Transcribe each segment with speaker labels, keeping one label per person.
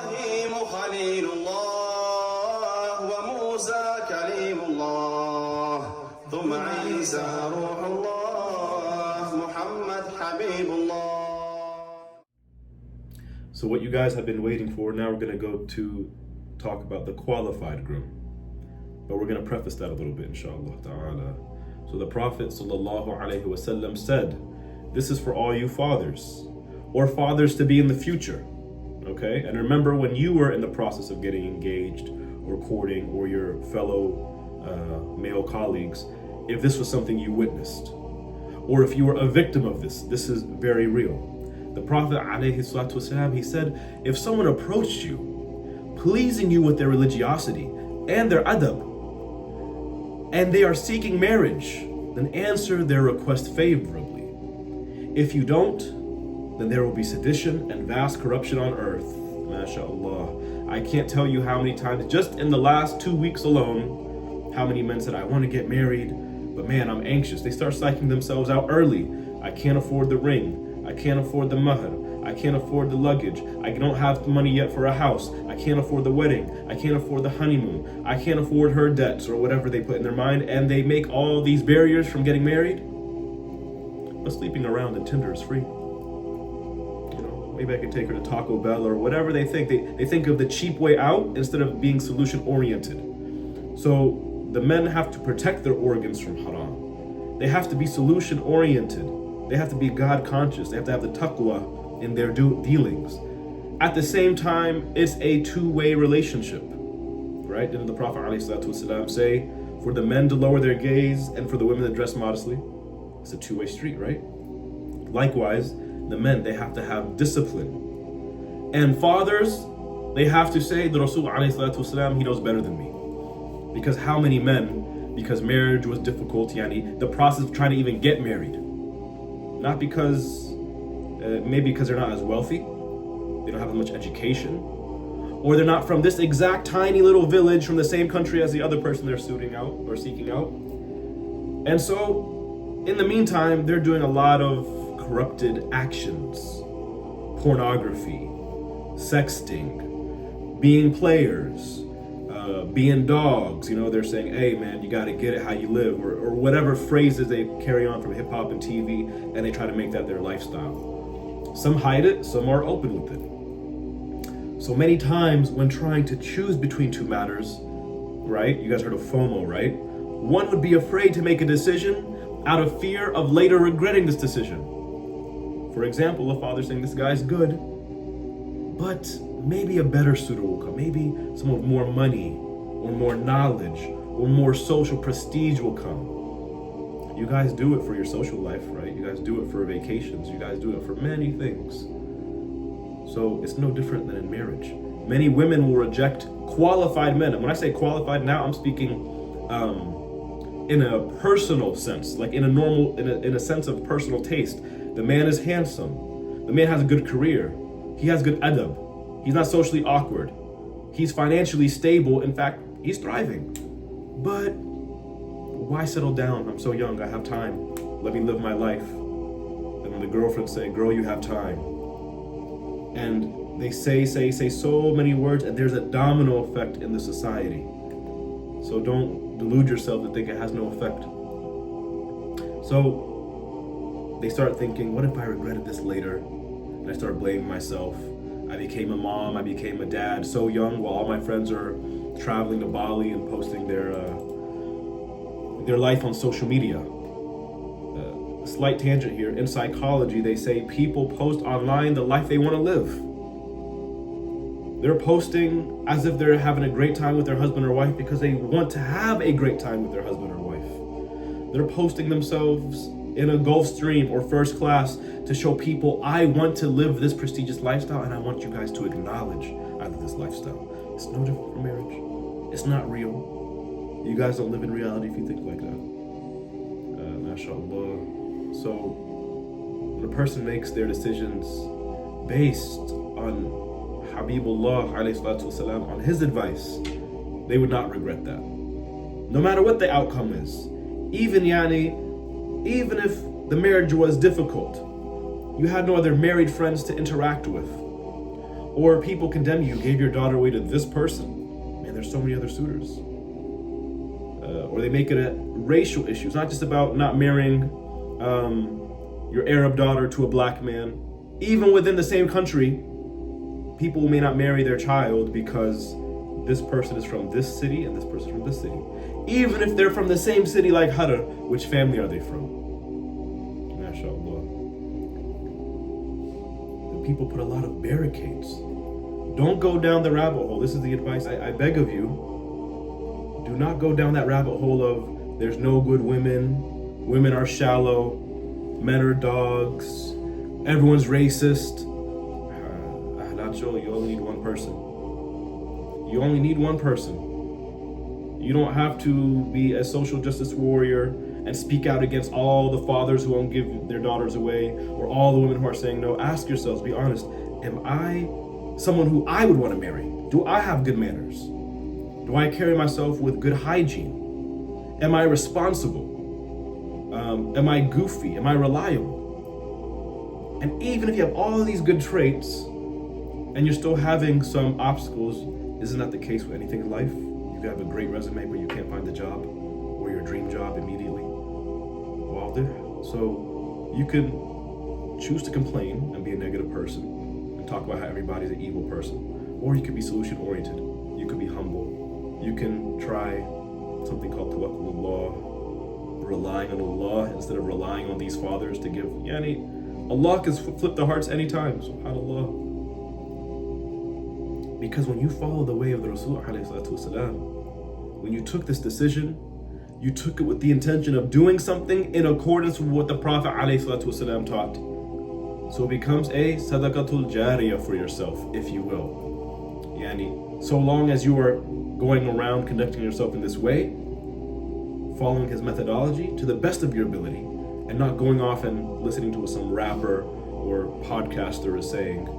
Speaker 1: إبراهيم خليل الله وموسى كليم الله ثم عيسى روح الله محمد حبيب الله.
Speaker 2: So what you guys have been waiting for, now we're going to go to talk about the qualified groom. But we're going to preface that a little bit, inshallah ta'ala. So the Prophet sallallahu alaihi wasallam said, this is for all you fathers, or fathers to be in the future. Okay? And remember, when you were in the process of getting engaged or courting, or your fellow male colleagues, if this was something you witnessed, or if you were a victim of this is very real. The Prophet ﷺ, he said, if someone approached you, pleasing you with their religiosity and their adab, and they are seeking marriage, then answer their request favorably. If you don't, then there will be sedition and vast corruption on earth. MashaAllah. I can't tell you how many times, just in the last 2 weeks alone, how many men said, I want to get married, but man, I'm anxious. They start psyching themselves out early. I can't afford the ring. I can't afford the mahr. I can't afford the luggage. I don't have money yet for a house. I can't afford the wedding. I can't afford the honeymoon. I can't afford her debts, or whatever they put in their mind, and they make all these barriers from getting married. But sleeping around in Tinder is free. Maybe I could take her to Taco Bell or whatever they think. They think of the cheap way out instead of being solution oriented. So the men have to protect their organs from haram. They have to be solution oriented. They have to be God conscious. They have to have the taqwa in their dealings. At the same time, it's a two-way relationship. Right? Didn't the Prophet ﷺ say, for the men to lower their gaze and for the women to dress modestly? It's a two-way street, right? Likewise, the men, they have to have discipline. And fathers, they have to say, the Rasul ﷺ, he knows better than me. Because how many men, because marriage was difficult, the process of trying to even get married, not because, maybe because they're not as wealthy, they don't have as much education, or they're not from this exact tiny little village from the same country as the other person they're seeking out. And so, in the meantime, they're doing a lot of corrupted actions, pornography, sexting, being players, being dogs. They're saying, hey man, you gotta get it how you live, or whatever phrases they carry on from hip hop and TV, and they try to make that their lifestyle. Some hide it, some are open with it. So many times when trying to choose between two matters, right? You guys heard of FOMO, right? One would be afraid to make a decision out of fear of later regretting this decision. For example, a father saying, this guy's good, but maybe a better suitor will come. Maybe someone with more money, or more knowledge, or more social prestige will come. You guys do it for your social life, right? You guys do it for vacations. You guys do it for many things. So it's no different than in marriage. Many women will reject qualified men. And when I say qualified now, I'm speaking in a personal sense, like in a sense of personal taste. The man is handsome. The man has a good career. He has good adab. He's not socially awkward. He's financially stable. In fact, he's thriving. But why settle down? I'm so young. I have time. Let me live my life. And when the girlfriend say, girl, you have time. And they say so many words, and there's a domino effect in the society. So don't delude yourself to think it has no effect. So they start thinking, what if I regretted this later? And I start blaming myself. I became a mom, I became a dad so young, while all my friends are traveling to Bali and posting their life on social media. Slight tangent here. In psychology, they say people post online the life they want to live. They're posting as if they're having a great time with their husband or wife because they want to have a great time with their husband or wife. They're posting themselves in a Gulfstream or first class to show people, I want to live this prestigious lifestyle, and I want you guys to acknowledge I live this lifestyle. It's no different from marriage. It's not real. You guys don't live in reality if you think like that. MashaAllah. So when a person makes their decisions based on Habibullah alayhi salatu wasalam, on his advice, they would not regret that. No matter what the outcome is. Even if the marriage was difficult, you had no other married friends to interact with, Or people condemn you gave your daughter away to this person. Man, there's so many other suitors. Or they make it a racial issue. It's not just about not marrying your Arab daughter to a black man. Even within the same country, people may not marry their child because this person is from this city and this person from this city. Even if they're from the same city like Harar, which family are they from? MashaAllah. The people put a lot of barricades. Don't go down the rabbit hole. This is the advice I beg of you. Do not go down that rabbit hole of there's no good women are shallow, men are dogs, everyone's racist. You only need one person. You only need one person. You don't have to be a social justice warrior and speak out against all the fathers who won't give their daughters away, or all the women who are saying no. Ask yourselves, be honest, am I someone who I would want to marry? Do I have good manners? Do I carry myself with good hygiene? Am I responsible? Am I goofy? Am I reliable? And even if you have all of these good traits and you're still having some obstacles, isn't that the case with anything in life? You have a great resume, but you can't find the job or your dream job immediately. Well, so you can choose to complain and be a negative person and talk about how everybody's an evil person, or you could be solution oriented. You could be humble. You can try something called tawakkulullah, relying on Allah instead of relying on these fathers to give. Allah can flip the hearts anytime. SubhanAllah. Because when you follow the way of the Rasul ﷺ, when you took this decision, you took it with the intention of doing something in accordance with what the Prophet ﷺ taught. So it becomes a sadaqatul jariyah for yourself, if you will. So long as you are going around conducting yourself in this way, following his methodology to the best of your ability, and not going off and listening to what some rapper or podcaster is saying,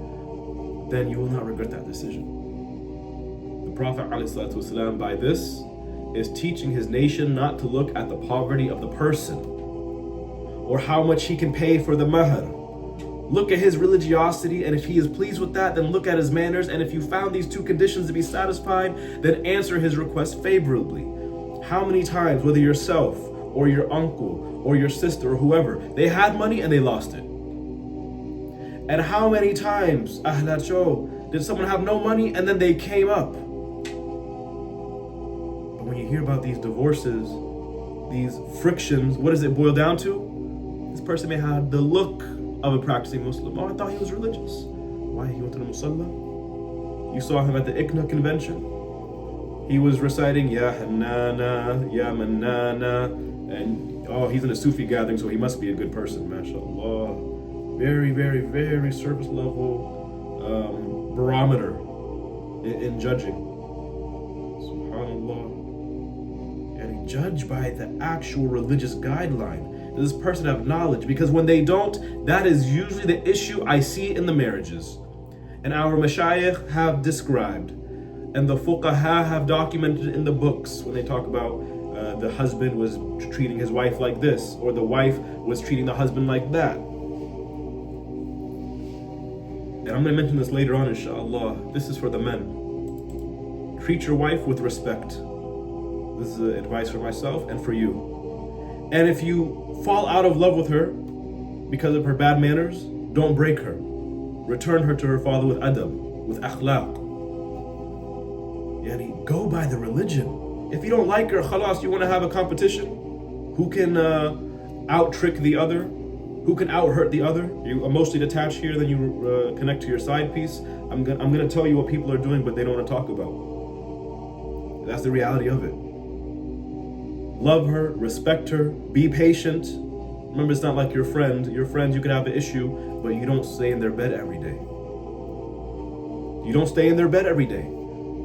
Speaker 2: then you will not regret that decision. The Prophet ﷺ, by this, is teaching his nation not to look at the poverty of the person or how much he can pay for the mahr. Look at his religiosity, and if he is pleased with that, then look at his manners, and if you found these two conditions to be satisfied, then answer his request favorably. How many times, whether yourself or your uncle or your sister or whoever, they had money and they lost it? And how many times, did someone have no money and then they came up? But when you hear about these divorces, these frictions, what does it boil down to? This person may have the look of a practicing Muslim. Oh, I thought he was religious. Why? He went to the Musalla? You saw him at the ICNA convention. He was reciting Ya Hannana, Ya Mannana, and he's in a Sufi gathering, so he must be a good person, mashallah. Very, very, very surface level barometer in judging. SubhanAllah. And judge by the actual religious guideline. Does this person have knowledge? Because when they don't, that is usually the issue I see in the marriages. And our mashayikh have described, and the fuqaha have documented in the books when they talk about the husband was treating his wife like this, or the wife was treating the husband like that. And I'm going to mention this later on, inshallah. This is for the men. Treat your wife with respect. This is advice for myself and for you. And if you fall out of love with her because of her bad manners, don't break her. Return her to her father with adab, with akhlaq. Go by the religion. If you don't like her, khalas, you want to have a competition? Who can out-trick the other? Who can out-hurt the other? You emotionally detach here, then you connect to your side piece. I'm gonna tell you what people are doing, but they don't want to talk about. That's the reality of it. Love her, respect her, be patient. Remember, it's not like your friend. Your friends, you can have an issue, but you don't stay in their bed every day. You don't stay in their bed every day.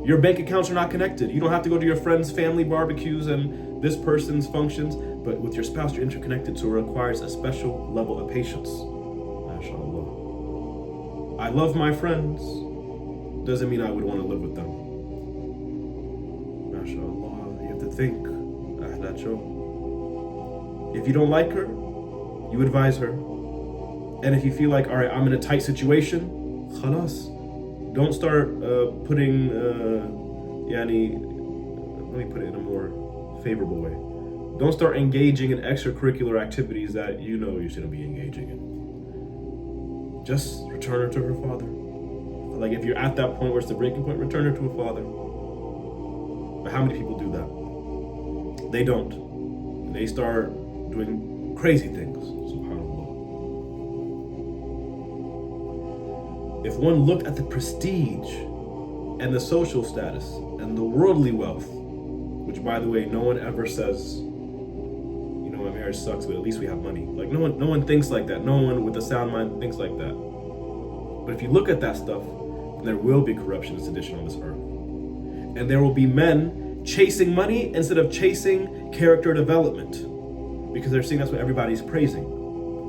Speaker 2: Your bank accounts are not connected. You don't have to go to your friends' family barbecues and this person's functions, but with your spouse, you're interconnected, so it requires a special level of patience. MashaAllah. I love my friends. Doesn't mean I would want to live with them. MashaAllah. You have to think. If you don't like her, you advise her. And if you feel like, all right, I'm in a tight situation, khalas, Don't start putting, let me put it in a more favorable way. Don't start engaging in extracurricular activities that you know you shouldn't be engaging in. Just return her to her father. Like if you're at that point where it's the breaking point, return her to her father. But how many people do that? They don't. And they start doing crazy things. SubhanAllah. If one looked at the prestige and the social status and the worldly wealth, which by the way, no one ever says, my marriage sucks, but at least we have money. Like no one thinks like that. No one with a sound mind thinks like that. But if you look at that stuff, then there will be corruption and sedition on this earth. And there will be men chasing money instead of chasing character development, because they're seeing that's what everybody's praising.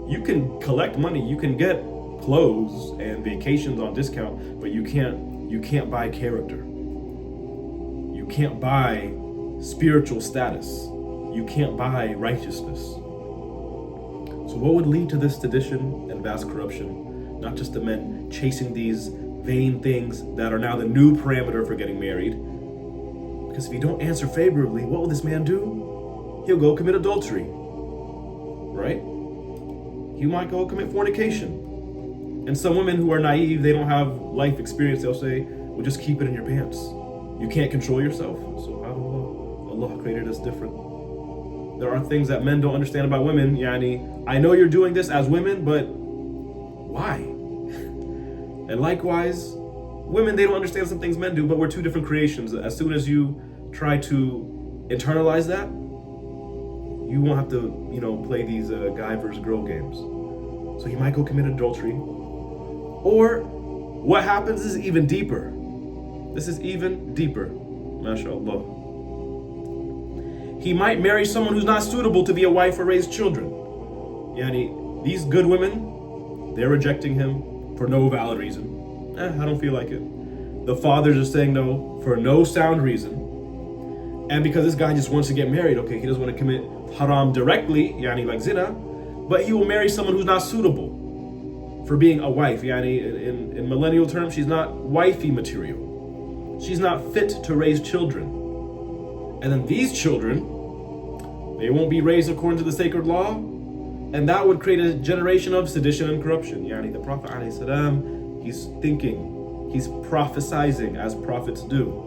Speaker 2: You can collect money, you can get clothes and vacations on discount, but you can't buy character. You can't buy spiritual status. You can't buy righteousness. So what would lead to this sedition and vast corruption? Not just the men chasing these vain things that are now the new parameter for getting married. Because if you don't answer favorably, what will this man do? He'll go commit adultery, right? He might go commit fornication. And some women who are naive, they don't have life experience, they'll say, well, just keep it in your pants. You can't control yourself. SubhanAllah, Allah created us different. There are things that men don't understand about women. I know you're doing this as women, but why? And likewise, women, they don't understand some things men do, but we're two different creations. As soon as you try to internalize that, you won't have to, play these guy versus girl games. So he might go commit adultery. Or what happens is even deeper. This is even deeper. MashaAllah. He might marry someone who's not suitable to be a wife or raise children. These good women, they're rejecting him for no valid reason. I don't feel like it. The fathers are saying no for no sound reason. And because this guy just wants to get married, okay, he doesn't want to commit haram directly, like zina, but he will marry someone who's not suitable for being a wife. In millennial terms, she's not wifey material. She's not fit to raise children. And then these children, they won't be raised according to the sacred law, and that would create a generation of sedition and corruption. The Prophet ﷺ, he's thinking, he's prophesizing as prophets do.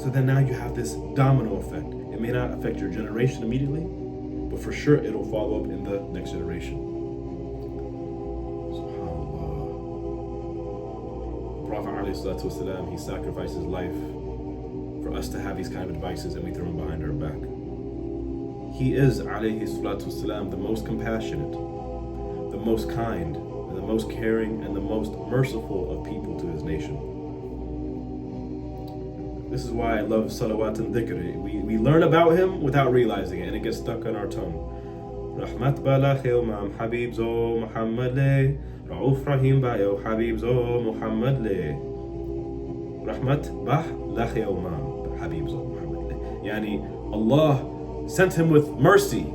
Speaker 2: So then now you have this domino effect. It may not affect your generation immediately, but for sure it'll follow up in the next generation. SubhanAllah. The Prophet ﷺ, he sacrificed his life for us to have these kind of advices, and we throw them behind our back. He is, ﷺ, the most compassionate, the most kind, and the most caring, and the most merciful of people to his nation. This is why I love salawat and dhikr. We learn about him without realizing it, and it gets stuck on our tongue. Rahmat bala khil ma'am habib zo Muhammad le, Ra'uf rahim ba'yo habib zo Muhammad le. Rahmat bah la khil ma'am habib zo Muhammad le. Allah sent him with mercy.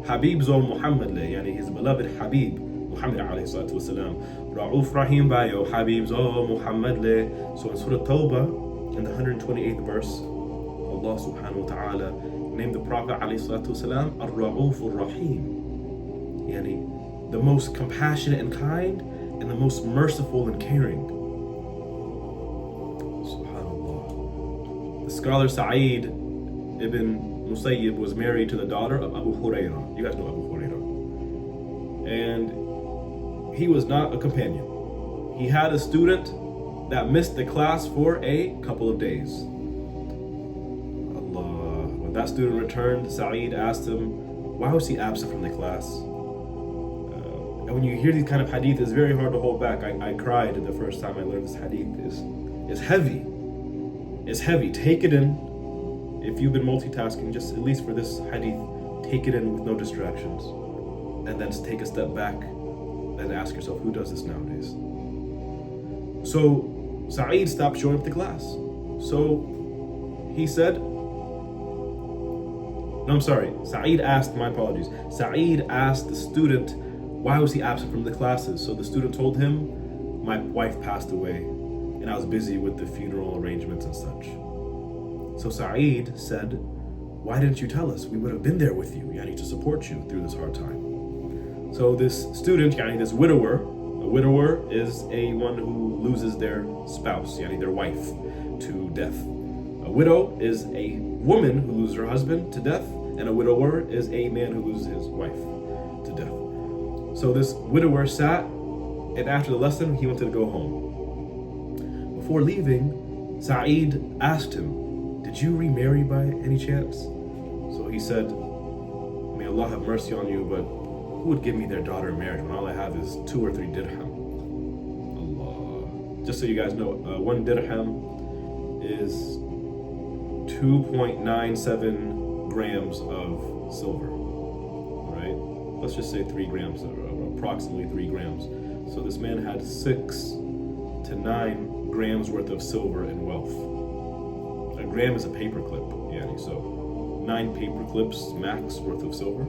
Speaker 2: Habib zo Muhammad le, his beloved Habib Muhammad alayhi salatu wasalam. Ra'uf rahim ba'yo habib zo Muhammad le. So in Surah Tawbah, in the 128th verse, Allah subhanahu wa ta'ala named the Prophet ﷺ Ar-Ra'uf Ar-Rahim, the most compassionate and kind, and the most merciful and caring. SubhanAllah. The scholar Sa'id ibn Musayyib was married to the daughter of Abu Hurairah. You guys know Abu Hurairah. And he was not a companion. He had a student that missed the class for a couple of days. Allah. When that student returned, Sa'id asked him, why was he absent from the class? And when you hear these kind of hadith, it's very hard to hold back. I cried the first time I learned this hadith. It's heavy. It's heavy. Take it in. If you've been multitasking, just at least for this hadith, take it in with no distractions. And then take a step back and ask yourself, who does this nowadays? So Sa'id stopped showing up to class. So he said, Sa'id asked, my apologies. Sa'id asked the student, why was he absent from the classes? So the student told him, my wife passed away and I was busy with the funeral arrangements and such. So Sa'id said, why didn't you tell us? We would have been there with you, yani, to support you through this hard time. So this student, yani, this widower, a widower is one who loses their spouse, yani their wife, to death. A widow is a woman who loses her husband to death, and a widower is a man who loses his wife to death. So this widower sat, and after the lesson, he wanted to go home. Before leaving, Sa'id asked him, did you remarry by any chance? So he said, may Allah have mercy on you, but who would give me their daughter in marriage when all I have is 2 or 3 dirham? Allah. Just so you guys know, 1 dirham is 2.97 grams of silver, right? Let's just say 3 grams, approximately 3 grams. So this man had 6 to 9 grams worth of silver in wealth. A gram is a paper clip, yani, so 9 paper clips max worth of silver.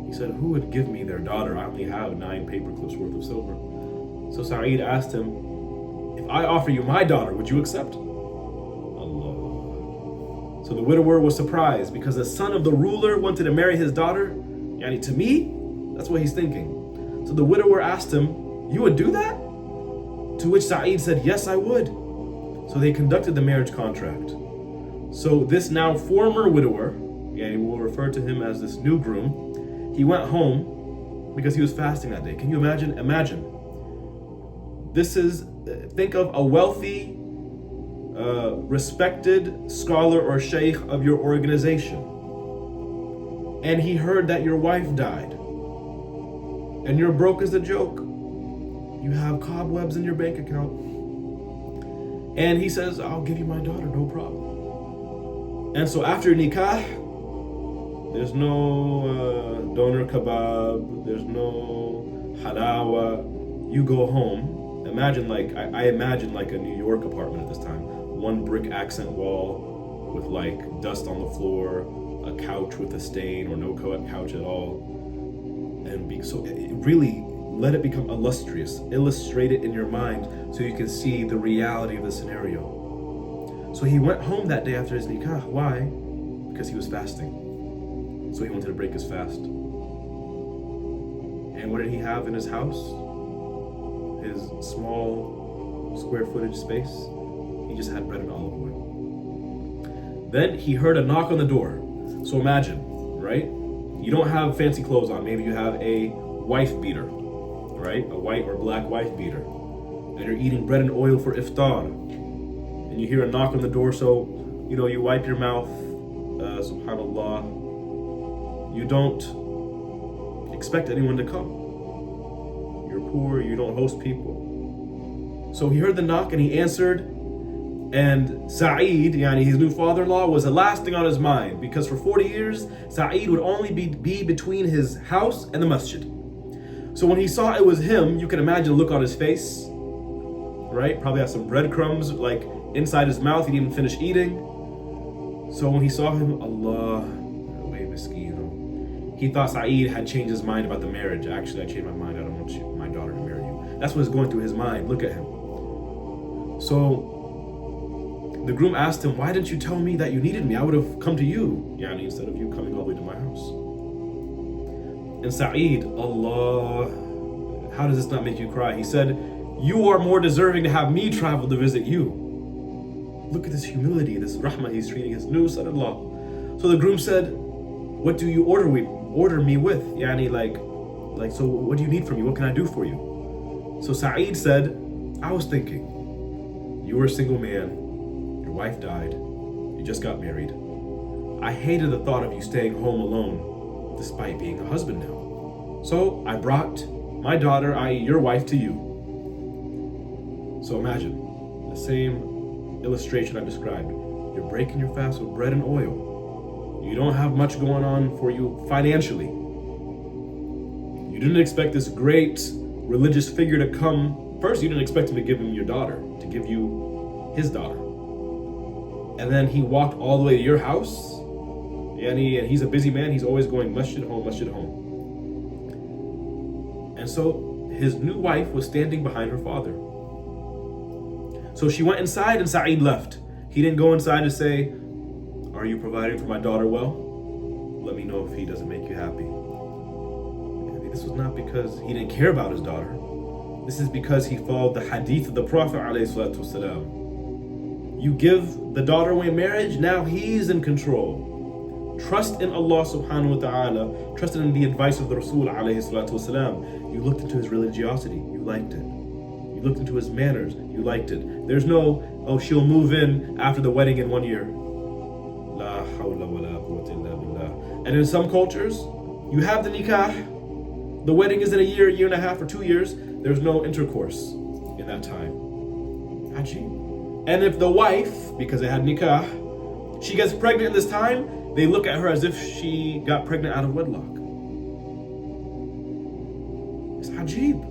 Speaker 2: He said, who would give me their daughter? I only have 9 paper clips worth of silver. So Sa'id asked him, if I offer you my daughter, would you accept? Allah. So the widower was surprised because the son of the ruler wanted to marry his daughter. Yani, to me, that's what he's thinking. So the widower asked him, you would do that? To which Sa'id said, yes, I would. So they conducted the marriage contract. So this now former widower, yani we'll refer to him as this new groom, he went home because he was fasting that day. Can you imagine? Imagine. This is, think of a wealthy, respected scholar or sheikh of your organization. And he heard that your wife died. And you're broke as a joke. You have cobwebs in your bank account. And he says, I'll give you my daughter, no problem. And so after nikah, there's no doner kebab, there's no halawa. You go home. Imagine I imagine like a New York apartment at this time. 1 brick accent wall with like dust on the floor, a couch with a stain or no couch at all. And really let it become illustrious. Illustrate it in your mind so you can see the reality of the scenario. So he went home that day after his nikah. Why? Because he was fasting. So he wanted to break his fast. And what did he have in his house? His small square footage space. He just had bread and olive oil. Then he heard a knock on the door. So imagine, right? You don't have fancy clothes on. Maybe you have a wife beater, right? A white or black wife beater. And you're eating bread and oil for iftar. And you hear a knock on the door, so, you wipe your mouth, subhanallah. You don't expect anyone to come. You're poor, you don't host people. So he heard the knock and he answered, and Sa'id, yani his new father-in-law, was the last thing on his mind, because for 40 years, Sa'id would only be between his house and the masjid. So when he saw it was him, you can imagine the look on his face, right? Probably had some breadcrumbs like inside his mouth. He didn't even finish eating. So when he saw him, Allah, he thought Sa'id had changed his mind about the marriage. Actually, I changed my mind. I don't want my daughter to marry you. That's what was going through his mind. Look at him. So the groom asked him, why didn't you tell me that you needed me? I would have come to you, yani, instead of you coming all the way to my house. And Sa'id, Allah, how does this not make you cry? He said, you are more deserving to have me travel to visit you. Look at this humility, this rahmah he's treating his new son-in-law. So the groom said, what do you order me with? Yani, so what do you need from me? What can I do for you? So Sa'id said, I was thinking, you were a single man, your wife died, you just got married. I hated the thought of you staying home alone, despite being a husband now. So I brought my daughter, i.e. your wife, to you. So imagine, the same illustration I described. You're breaking your fast with bread and oil. You don't have much going on for you financially. You didn't expect this great religious figure to come. First, you didn't expect him to give him your daughter, to give you his daughter. And then he walked all the way to your house. And he's a busy man. He's always going masjid home, masjid home. And so his new wife was standing behind her father. So she went inside and Sa'id left. He didn't go inside to say, "Are you providing for my daughter well? Let me know if he doesn't make you happy." This was not because he didn't care about his daughter. This is because he followed the hadith of the Prophet ﷺ. You give the daughter away in marriage, now he's in control. Trust in Allah subhanahu wa ta'ala, trusted in the advice of the Rasul ﷺ. You looked into his religiosity, you liked it. You looked into his manners, you liked it. There's no, oh, she'll move in after the wedding in 1 year. La hawla wa la quwwata illa billah. And in some cultures, you have the nikah, the wedding is in a year and a half, or 2 years. There's no intercourse in that time. Ajib. And if the wife, because they had nikah, she gets pregnant in this time, they look at her as if she got pregnant out of wedlock. It's ajib.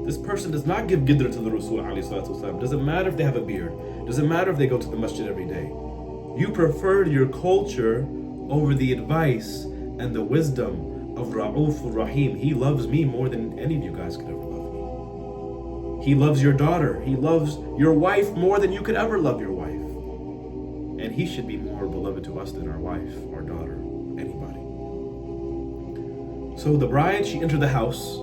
Speaker 2: This person does not give gidr to the Rasul ﷺ. Doesn't matter if they have a beard. Doesn't matter if they go to the masjid every day. You preferred your culture over the advice and the wisdom of Ra'uf Rahim. He loves me more than any of you guys could ever love me. He loves your daughter. He loves your wife more than you could ever love your wife. And he should be more beloved to us than our wife, our daughter, anybody. So the bride, she entered the house.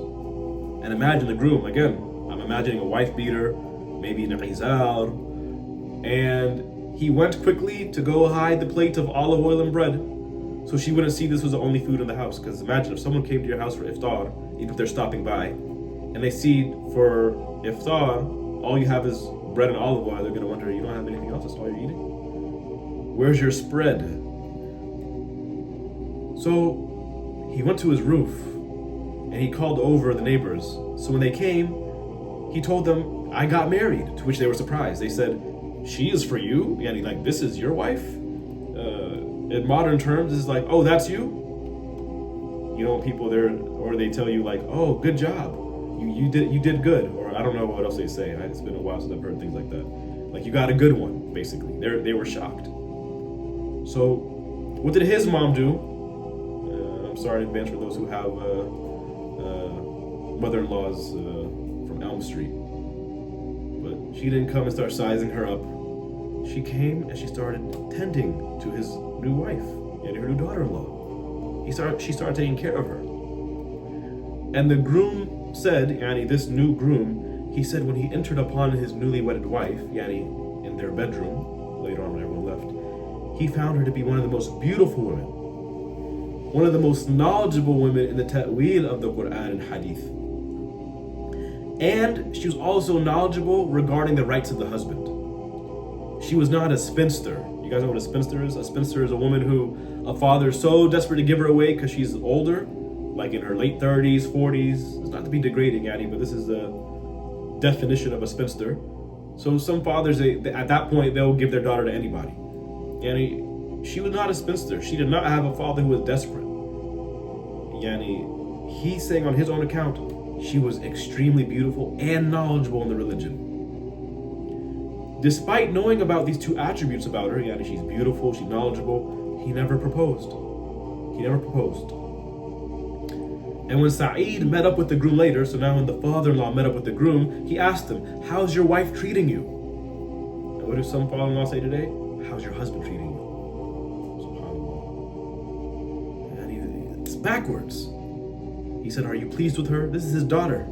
Speaker 2: And imagine the groom, again, I'm imagining a wife beater, maybe in a izar. And he went quickly to go hide the plate of olive oil and bread, so she wouldn't see this was the only food in the house. Because imagine if someone came to your house for iftar, even if they're stopping by, and they see for iftar, all you have is bread and olive oil, they're going to wonder, you don't have anything else, that's all you're eating? Where's your spread? So he went to his roof, and he called over the neighbors. So when they came, he told them, I got married, to which they were surprised. They said, she is for you? And he's like, this is your wife? In modern terms, this is like, oh, that's you? You know, people there, or they tell you like, oh, good job. You did good. Or I don't know what else they say. It's been a while since I've heard things like that. Like, you got a good one, basically. They were shocked. So what did his mom do? I'm sorry in advance for those who have mother-in-laws from Elm Street. But she didn't come and start sizing her up. She came and she started tending to his new wife and her new daughter-in-law. She started taking care of her. And the groom said, yani this new groom, he said when he entered upon his newly wedded wife, yani in their bedroom, later on when everyone left, he found her to be one of the most beautiful women, one of the most knowledgeable women in the ta'wil of the Quran and Hadith. And she was also knowledgeable regarding the rights of the husband. She was not a spinster. You guys know what a spinster is? A spinster is a woman who a father is so desperate to give her away because she's older, like in her late 30s, 40s. It's not to be degrading, Annie, but this is the definition of a spinster. So some fathers, at that point, they'll give their daughter to anybody. Yani, she was not a spinster. She did not have a father who was desperate. Yani, he's saying on his own account, she was extremely beautiful and knowledgeable in the religion. Despite knowing about these two attributes about her, yani she's beautiful, she's knowledgeable, he never proposed. And when Sa'id met up with the groom later, so now when the father-in-law met up with the groom, he asked him, how's your wife treating you? And what do some father-in-law say today? How's your husband treating you? SubhanAllah. And it's backwards. He said, are you pleased with her? This is his daughter.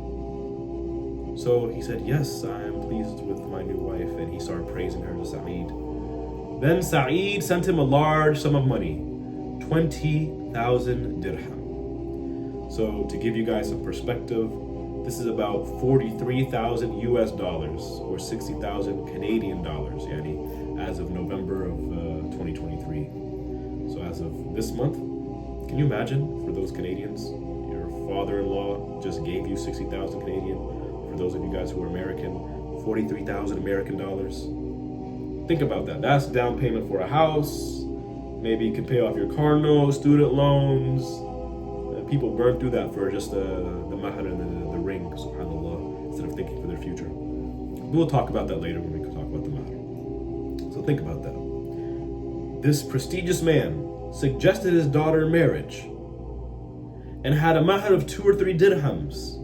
Speaker 2: So he said, yes, I am pleased with my new wife. And he started praising her to Sa'id. Then Sa'id sent him a large sum of money, 20,000 dirham. So to give you guys some perspective, this is about 43,000 US dollars or 60,000 Canadian dollars, yani, as of November of 2023. So as of this month, can you imagine for those Canadians, your father-in-law just gave you 60,000 Canadian. For those of you guys who are American, 43,000 American dollars. Think about that. That's down payment for a house. Maybe you can pay off your car notes, student loans. People burn through that for just the mahar and the ring, subhanAllah, instead of thinking for their future. We'll talk about that later when we talk about the mahar. So think about that. This prestigious man suggested his daughter marriage and had a mahar of 2 or 3 dirhams.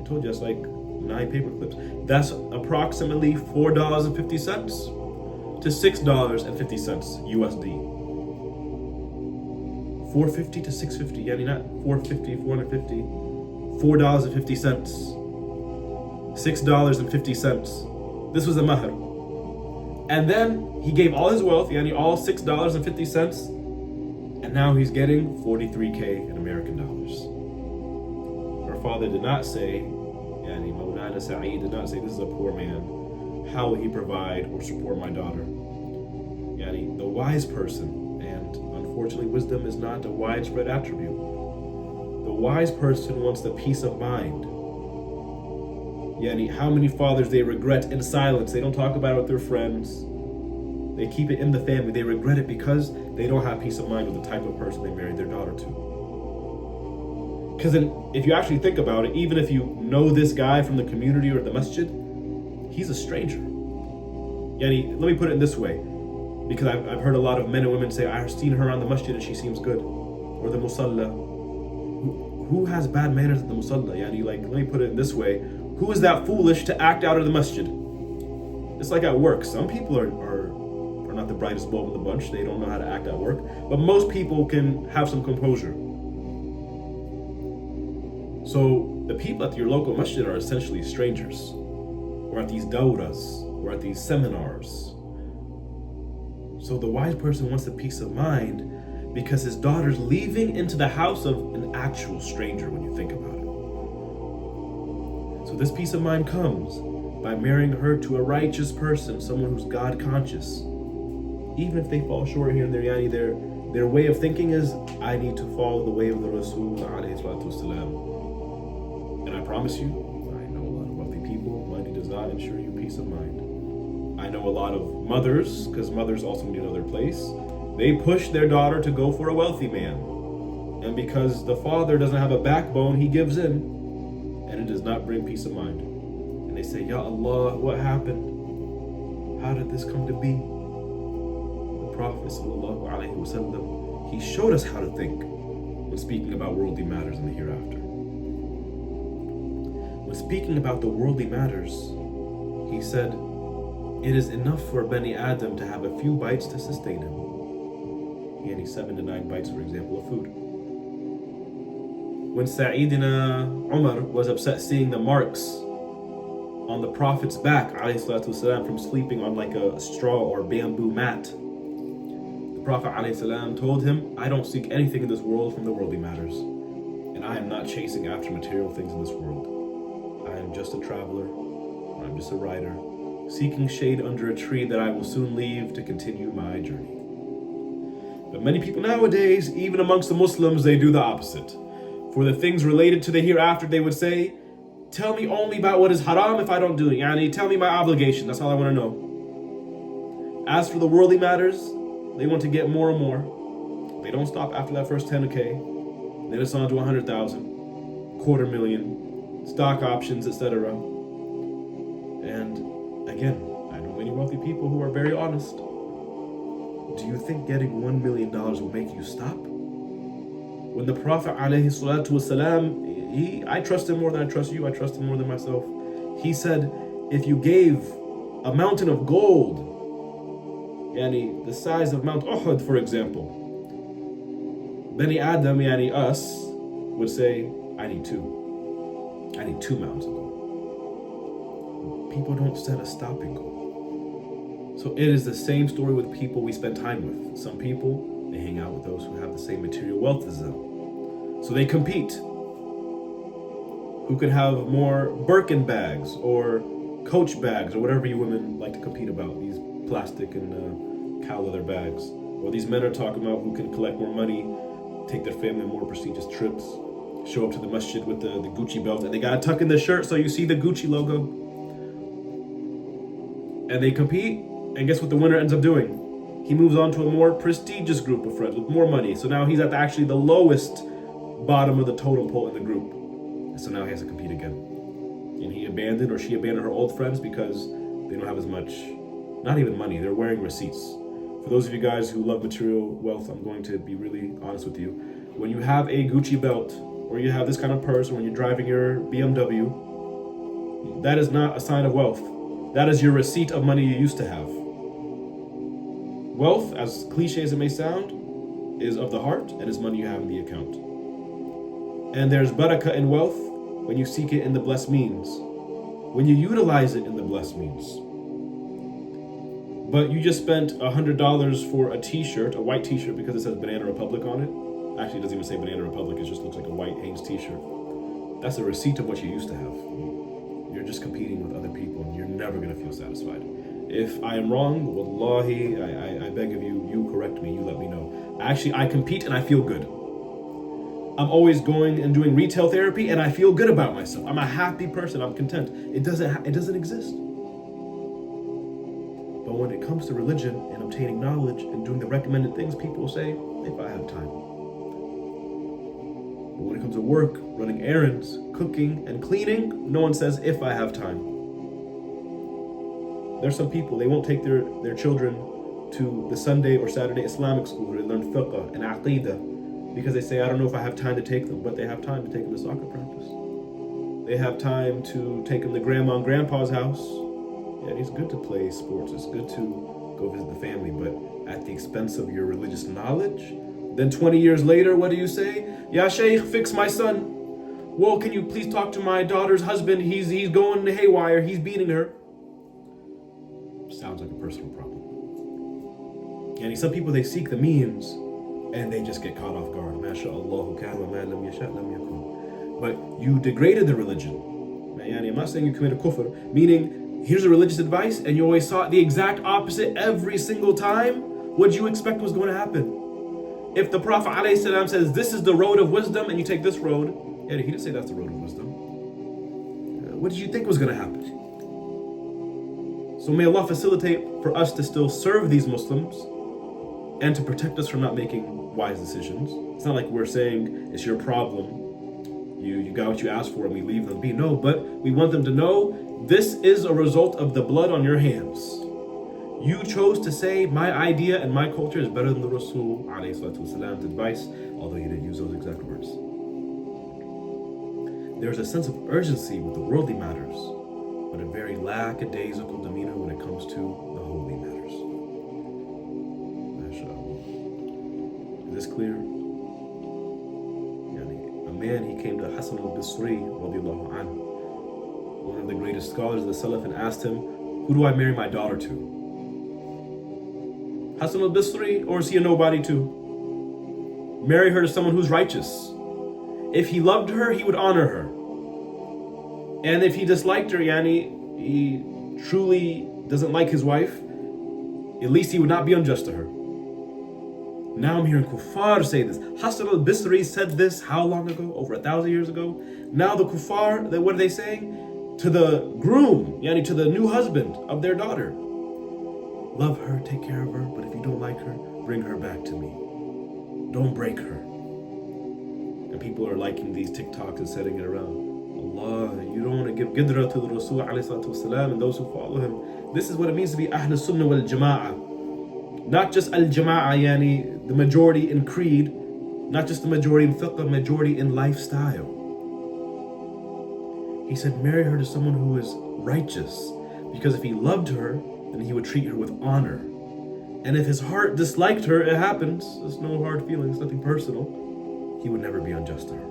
Speaker 2: I told you that's like 9 paper clips. That's approximately $4.50 to $6.50 USD. 450 to 650, yani not 450, 450, $4.50, $6.50. This was a mahr. And then he gave all his wealth, yani all $6.50, and now he's getting 43K in American dollars. Her father did not say, yani Maulana Sa'id did not say, this is a poor man, how will he provide or support my daughter? Yani the wise person, and unfortunately wisdom is not a widespread attribute. The wise person wants the peace of mind. Yani how many fathers they regret in silence. They don't talk about it with their friends. They keep it in the family. They regret it because they don't have peace of mind with the type of person they married their daughter to. Because if you actually think about it, even if you know this guy from the community or the masjid, he's a stranger. Yani, let me put it in this way, because I've heard a lot of men and women say, I've seen her on the masjid and she seems good. Or the musalla. Who has bad manners at the musalla? Yani, like, let me put it in this way. Who is that foolish to act out of the masjid? It's like at work. Some people are not the brightest bulb in the bunch. They don't know how to act at work. But most people can have some composure. So the people at your local masjid are essentially strangers. Or at these dawras, or at these seminars. So the wise person wants the peace of mind because his daughter's leaving into the house of an actual stranger when you think about it. So this peace of mind comes by marrying her to a righteous person, someone who's God conscious. Even if they fall short here and there, yani their way of thinking is, I need to follow the way of the Rasul alayhi salatu wasalam. And I promise you, I know a lot of wealthy people, money does not ensure you peace of mind. I know a lot of mothers, because mothers also need another place, they push their daughter to go for a wealthy man. And because the father doesn't have a backbone, he gives in. And it does not bring peace of mind. And they say, Ya Allah, what happened? How did this come to be? The Prophet ﷺ, he showed us how to think when speaking about worldly matters in the hereafter. When speaking about the worldly matters, he said, it is enough for Bani Adam to have a few bites to sustain him. He had 7 to 9 bites, for example, of food. When Sayyidina Umar was upset seeing the marks on the Prophet's back, والسلام, from sleeping on like a straw or bamboo mat, the Prophet والسلام, told him, I don't seek anything in this world from the worldly matters, and I am not chasing after material things in this world. I am just a traveler, I'm just a rider, seeking shade under a tree that I will soon leave to continue my journey. But many people nowadays, even amongst the Muslims, they do the opposite. For the things related to the hereafter, they would say, tell me only about what is haram if I don't do it. Yani, tell me my obligation, that's all I want to know. As for the worldly matters, they want to get more and more. They don't stop after that first 10K. Then it's on to 100,000, 250,000, stock options, etc. And again, I know many wealthy people who are very honest. Do you think getting $1 million will make you stop? When the Prophet ﷺ, I trust him more than I trust you, I trust him more than myself. He said, if you gave a mountain of gold, yani the size of Mount Uhud, for example, Bani Adam, yani us, would say, I need 2. I need 2 mountains of gold. People don't set a stopping goal. So it is the same story with people we spend time with. Some people, they hang out with those who have the same material wealth as them. So they compete. Who can have more Birkin bags or Coach bags or whatever you women like to compete about, these plastic and cow leather bags. Or these men are talking about who can collect more money, take their family on more prestigious trips, show up to the masjid with the Gucci belt, and they gotta tuck in the shirt so you see the Gucci logo. And they compete, and guess what the winner ends up doing? He moves on to a more prestigious group of friends with more money. So now he's at actually the lowest bottom of the totem pole in the group. And so now he has to compete again. And he abandoned or she abandoned her old friends because they don't have as much, not even money, they're wearing receipts. For those of you guys who love material wealth, I'm going to be really honest with you. When you have a Gucci belt, or you have this kind of purse, or when you're driving your BMW, That is not a sign of wealth. That is your receipt of money you used to have. Wealth, as cliche as it may sound, is of the heart and is money you have in the account. And there's barakah in wealth when you seek it in the blessed means, when you utilize it in the blessed means. But you just spent $100 for a t-shirt, a white t-shirt, because it says Banana Republic on it. Actually, it doesn't even say Banana Republic, it just looks like a white Hanes t-shirt. That's a receipt of what you used to have. You're just competing with other people and you're never gonna feel satisfied. If I am wrong, wallahi, I beg of you, you correct me, you let me know. Actually, I compete and I feel good. I'm always going and doing retail therapy and I feel good about myself. I'm a happy person, I'm content. It doesn't exist. But when it comes to religion and obtaining knowledge and doing the recommended things, people say, if I have time. But when it comes to work, running errands, cooking, and cleaning, no one says, if I have time. There's some people, they won't take their children to the Sunday or Saturday Islamic school where they learn fiqh and aqidah because they say, I don't know if I have time to take them, but they have time to take them to soccer practice. They have time to take them to grandma and grandpa's house. Yeah, it's good to play sports, it's good to go visit the family, but at the expense of your religious knowledge? Then 20 years later, what do you say? Ya Shaykh, fix my son. Well, can you please talk to my daughter's husband? He's going haywire, he's beating her. Sounds like a personal problem. And some people, they seek the means and they just get caught off guard. But you degraded the religion. I'm not saying you committed kufr, meaning here's a religious advice and you always saw the exact opposite every single time. What did you expect was going to happen? If the Prophet ﷺ says this is the road of wisdom and you take this road, yeah, he didn't say that's the road of wisdom. What did you think was going to happen? So may Allah facilitate for us to still serve these Muslims and to protect us from not making wise decisions. It's not like we're saying it's your problem. You got what you asked for and we leave them be. No, but we want them to know this is a result of the blood on your hands. You chose to say my idea and my culture is better than the Rasul ﷺ's advice, although he didn't use those exact words. There's a sense of urgency with the worldly matters, but a very lackadaisical demeanor when it comes to the holy matters. Is this clear? A man, he came to Hasan al-Basri, one of the greatest scholars of the Salaf, and asked him, who do I marry my daughter to? Hasan al-Basri, or is he a nobody too? Marry her to someone who's righteous. If he loved her, he would honor her. And if he disliked her, he truly doesn't like his wife, at least he would not be unjust to her. Now I'm hearing kuffar say this. Hasan al-Basri said this how long ago? Over 1,000 years ago. Now the kuffar, what are they saying? To the groom, to the new husband of their daughter. Love her, take care of her, but if you don't like her, bring her back to me. Don't break her. And people are liking these TikToks and setting it around. Allah, you don't want to give qidra to the Rasul ﷺ and those who follow him. This is what it means to be Ahl Sunnah wal Jama'ah. Not just Al Jama'ah, the majority in creed, not just the majority in fiqh, majority in lifestyle. He said, marry her to someone who is righteous, because if he loved her, then he would treat her with honor. And if his heart disliked her, it happens, there's no hard feelings, nothing personal, he would never be unjust to her.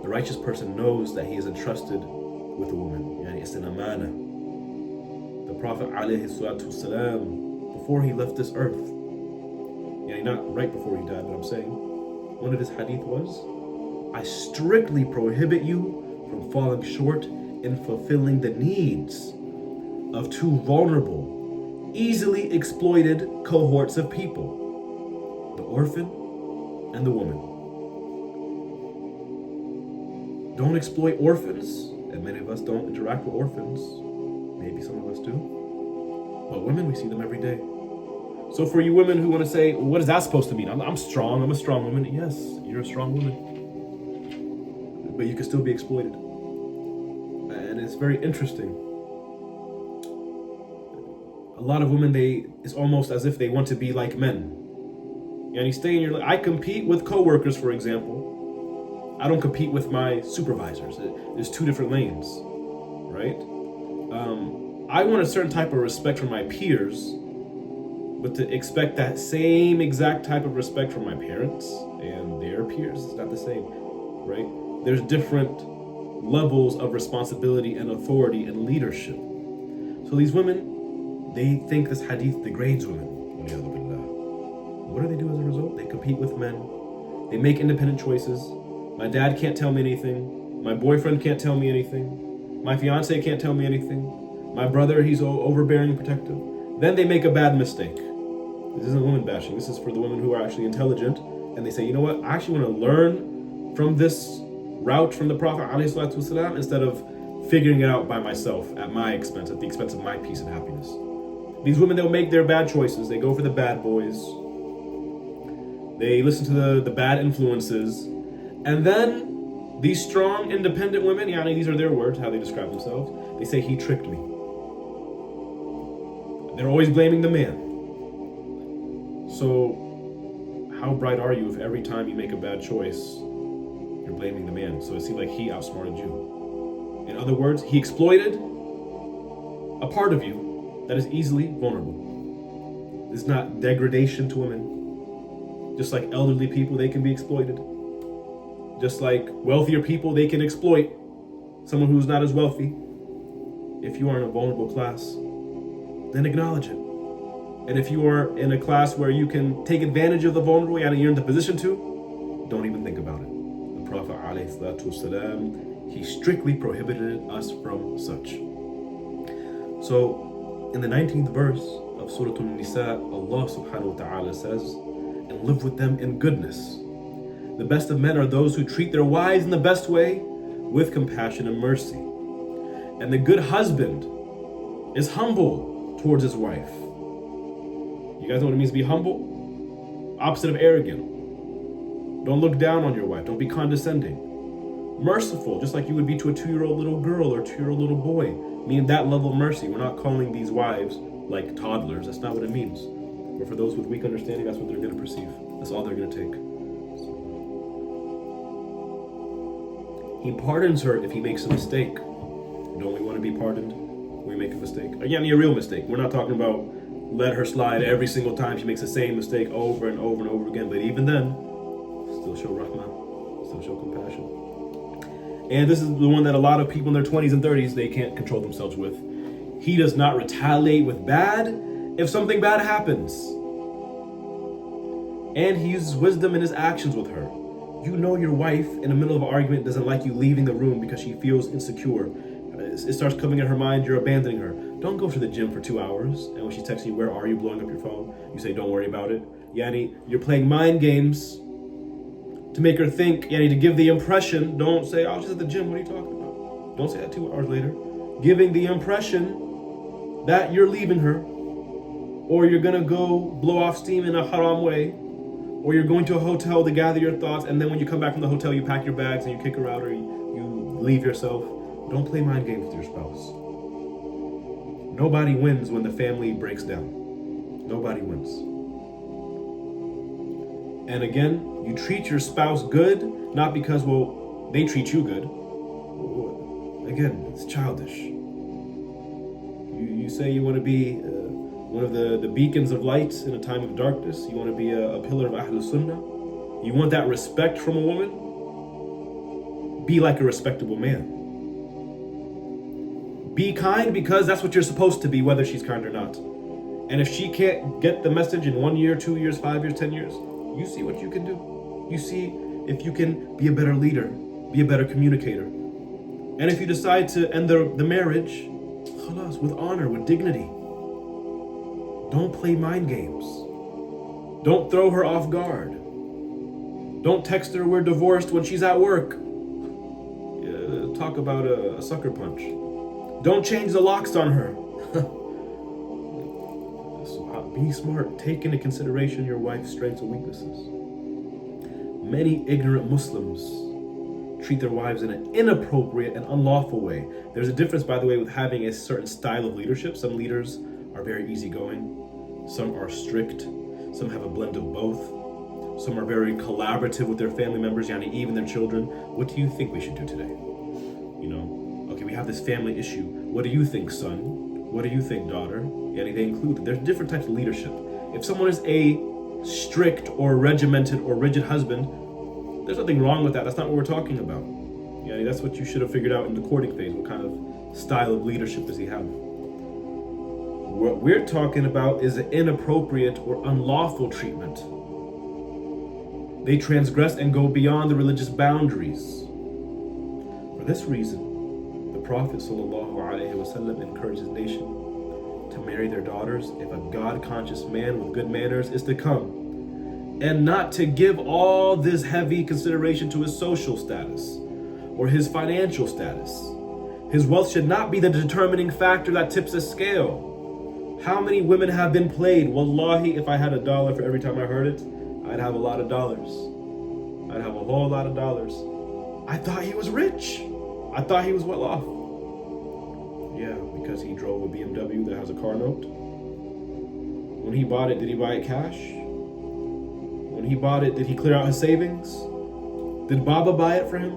Speaker 2: The righteous person knows that he is entrusted with a woman. It's an amana. The Prophet ﷺ, before he left this earth, not right before he died, but I'm saying, one of his hadith was, I strictly prohibit you from falling short in fulfilling the needs of two vulnerable, easily exploited cohorts of people, the orphan and the woman. Don't exploit orphans, and many of us don't interact with orphans. Maybe some of us do. But women, we see them every day. So for you women who want to say, what is that supposed to mean? I'm strong, I'm a strong woman. Yes, you're a strong woman. But you can still be exploited. And it's very interesting. A lot of women, it's almost as if they want to be like men. You stay in your, I compete with coworkers, for example. I don't compete with my supervisors. There's two different lanes. right? I want a certain type of respect from my peers, but to expect that same exact type of respect from my parents and their peers is not the same, right? There's different levels of responsibility and authority and leadership. So these women, they think this hadith degrades women. What do they do as a result? They compete with men. They make independent choices. My dad can't tell me anything. My boyfriend can't tell me anything. My fiance can't tell me anything. My brother, he's overbearing and protective. Then they make a bad mistake. This isn't women bashing. This is for the women who are actually intelligent. And they say, you know what? I actually want to learn from this route from the Prophet ﷺ instead of figuring it out by myself at my expense, at the expense of my peace and happiness. These women, they'll make their bad choices. They go for the bad boys. They listen to the bad influences. And then these strong, independent women, these are their words, how they describe themselves. They say, he tricked me. They're always blaming the man. So how bright are you if every time you make a bad choice, you're blaming the man? So it seems like he outsmarted you. In other words, he exploited a part of you that is easily vulnerable. It's not degradation to women. Just like elderly people, they can be exploited. Just like wealthier people, they can exploit someone who's not as wealthy. If you are in a vulnerable class, then acknowledge it. And if you are in a class where you can take advantage of the vulnerable and you're in the position to, don't even think about it. The Prophet ﷺ, he strictly prohibited us from such. So in the 19th verse of Surah An-Nisa, Allah subhanahu wa ta'ala says, and live with them in goodness. The best of men are those who treat their wives in the best way with compassion and mercy. And the good husband is humble towards his wife. You guys know what it means to be humble? Opposite of arrogant. Don't look down on your wife. Don't be condescending. Merciful, just like you would be to a 2-year-old little girl or 2-year-old little boy. Meaning that level of mercy. We're not calling these wives like toddlers. That's not what it means. But for those with weak understanding, that's what they're going to perceive. That's all they're going to take. He pardons her if he makes a mistake. Don't we want to be pardoned when we make a mistake? Again, a real mistake. We're not talking about let her slide every single time she makes the same mistake over and over and over again. But even then, still show rahmah, still show compassion. And this is the one that a lot of people in their 20s and 30s, they can't control themselves with. He does not retaliate with bad if something bad happens. And he uses wisdom in his actions with her. You know your wife in the middle of an argument doesn't like you leaving the room because she feels insecure. It starts coming in her mind, you're abandoning her. Don't go to the gym for 2 hours, and when she's texting you, where are you, blowing up your phone, you say, don't worry about it. You're playing mind games to make her think, to give the impression, don't say, I was just at the gym, what are you talking about? Don't say that 2 hours later. Giving the impression that you're leaving her, or you're gonna go blow off steam in a haram way, or you're going to a hotel to gather your thoughts, and then when you come back from the hotel, you pack your bags and you kick her out, or you leave yourself. Don't play mind games with your spouse. Nobody wins when the family breaks down. Nobody wins. And again, you treat your spouse good, not because, they treat you good. Again, it's childish. You say you want to be one of the beacons of light in a time of darkness. You want to be a pillar of Ahlul Sunnah. You want that respect from a woman? Be like a respectable man. Be kind because that's what you're supposed to be, whether she's kind or not. And if she can't get the message in 1 year, 2 years, 5 years, 10 years, you see what you can do. You see if you can be a better leader, be a better communicator. And if you decide to end the marriage, khalas, with honor, with dignity. Don't play mind games. Don't throw her off guard. Don't text her we're divorced when she's at work. Talk about a sucker punch. Don't change the locks on her. Be smart. Take into consideration your wife's strengths and weaknesses. Many ignorant Muslims treat their wives in an inappropriate and unlawful way. There's a difference, by the way, with having a certain style of leadership. Some leaders are very easygoing. Some are strict. Some have a blend of both. Some are very collaborative with their family members, even their children. What do you think we should do today? We have this family issue. What do you think, son? What do you think, daughter? Yani they include, there's different types of leadership. If someone is a strict or regimented or rigid husband, there's nothing wrong with that. That's not what we're talking about. Yani that's what you should have figured out in the courting phase. What kind of style of leadership does he have? What we're talking about is an inappropriate or unlawful treatment. They transgress and go beyond the religious boundaries. For this reason, the Prophet ﷺ encourages his nation to marry their daughters if a God-conscious man with good manners is to come, and not to give all this heavy consideration to his social status or his financial status. His wealth should not be the determining factor that tips the scale. How many women have been played? Wallahi, if I had $1 for every time I heard it, I'd have a lot of dollars. I'd have a whole lot of dollars. I thought he was rich. I thought he was well off. Yeah, because he drove a BMW that has a car note. When he bought it, did he buy it cash? When he bought it, did he clear out his savings? Did Baba buy it for him?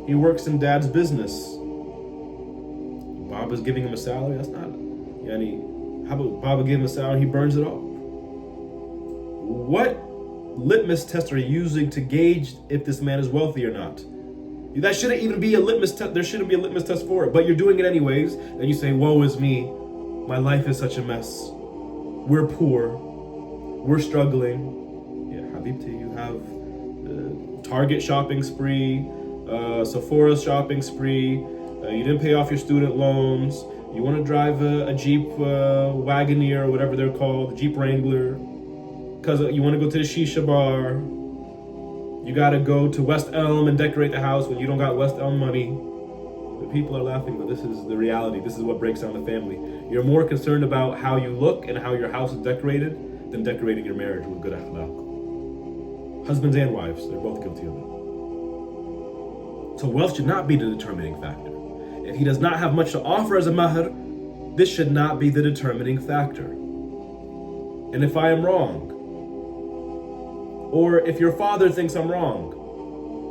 Speaker 2: He works in dad's business. Baba's giving him a salary? That's not... How about Baba giving him a salary, he burns it off? What litmus test are you using to gauge if this man is wealthy or not? That shouldn't even be a litmus test. There shouldn't be a litmus test for it, but you're doing it anyways. And you say, woe is me. My life is such a mess. We're poor. We're struggling. Yeah, Habibti, you have Target shopping spree, Sephora shopping spree. You didn't pay off your student loans. You want to drive a Jeep Wagoneer or whatever they're called, Jeep Wrangler. Because you want to go to the shisha bar. You got to go to West Elm and decorate the house when you don't got West Elm money. The people are laughing, but this is the reality. This is what breaks down the family. You're more concerned about how you look and how your house is decorated than decorating your marriage with good akhlaq. Husbands and wives, they're both guilty of it. So wealth should not be the determining factor. If he does not have much to offer as a mahr, this should not be the determining factor. And if I am wrong, or if your father thinks I'm wrong,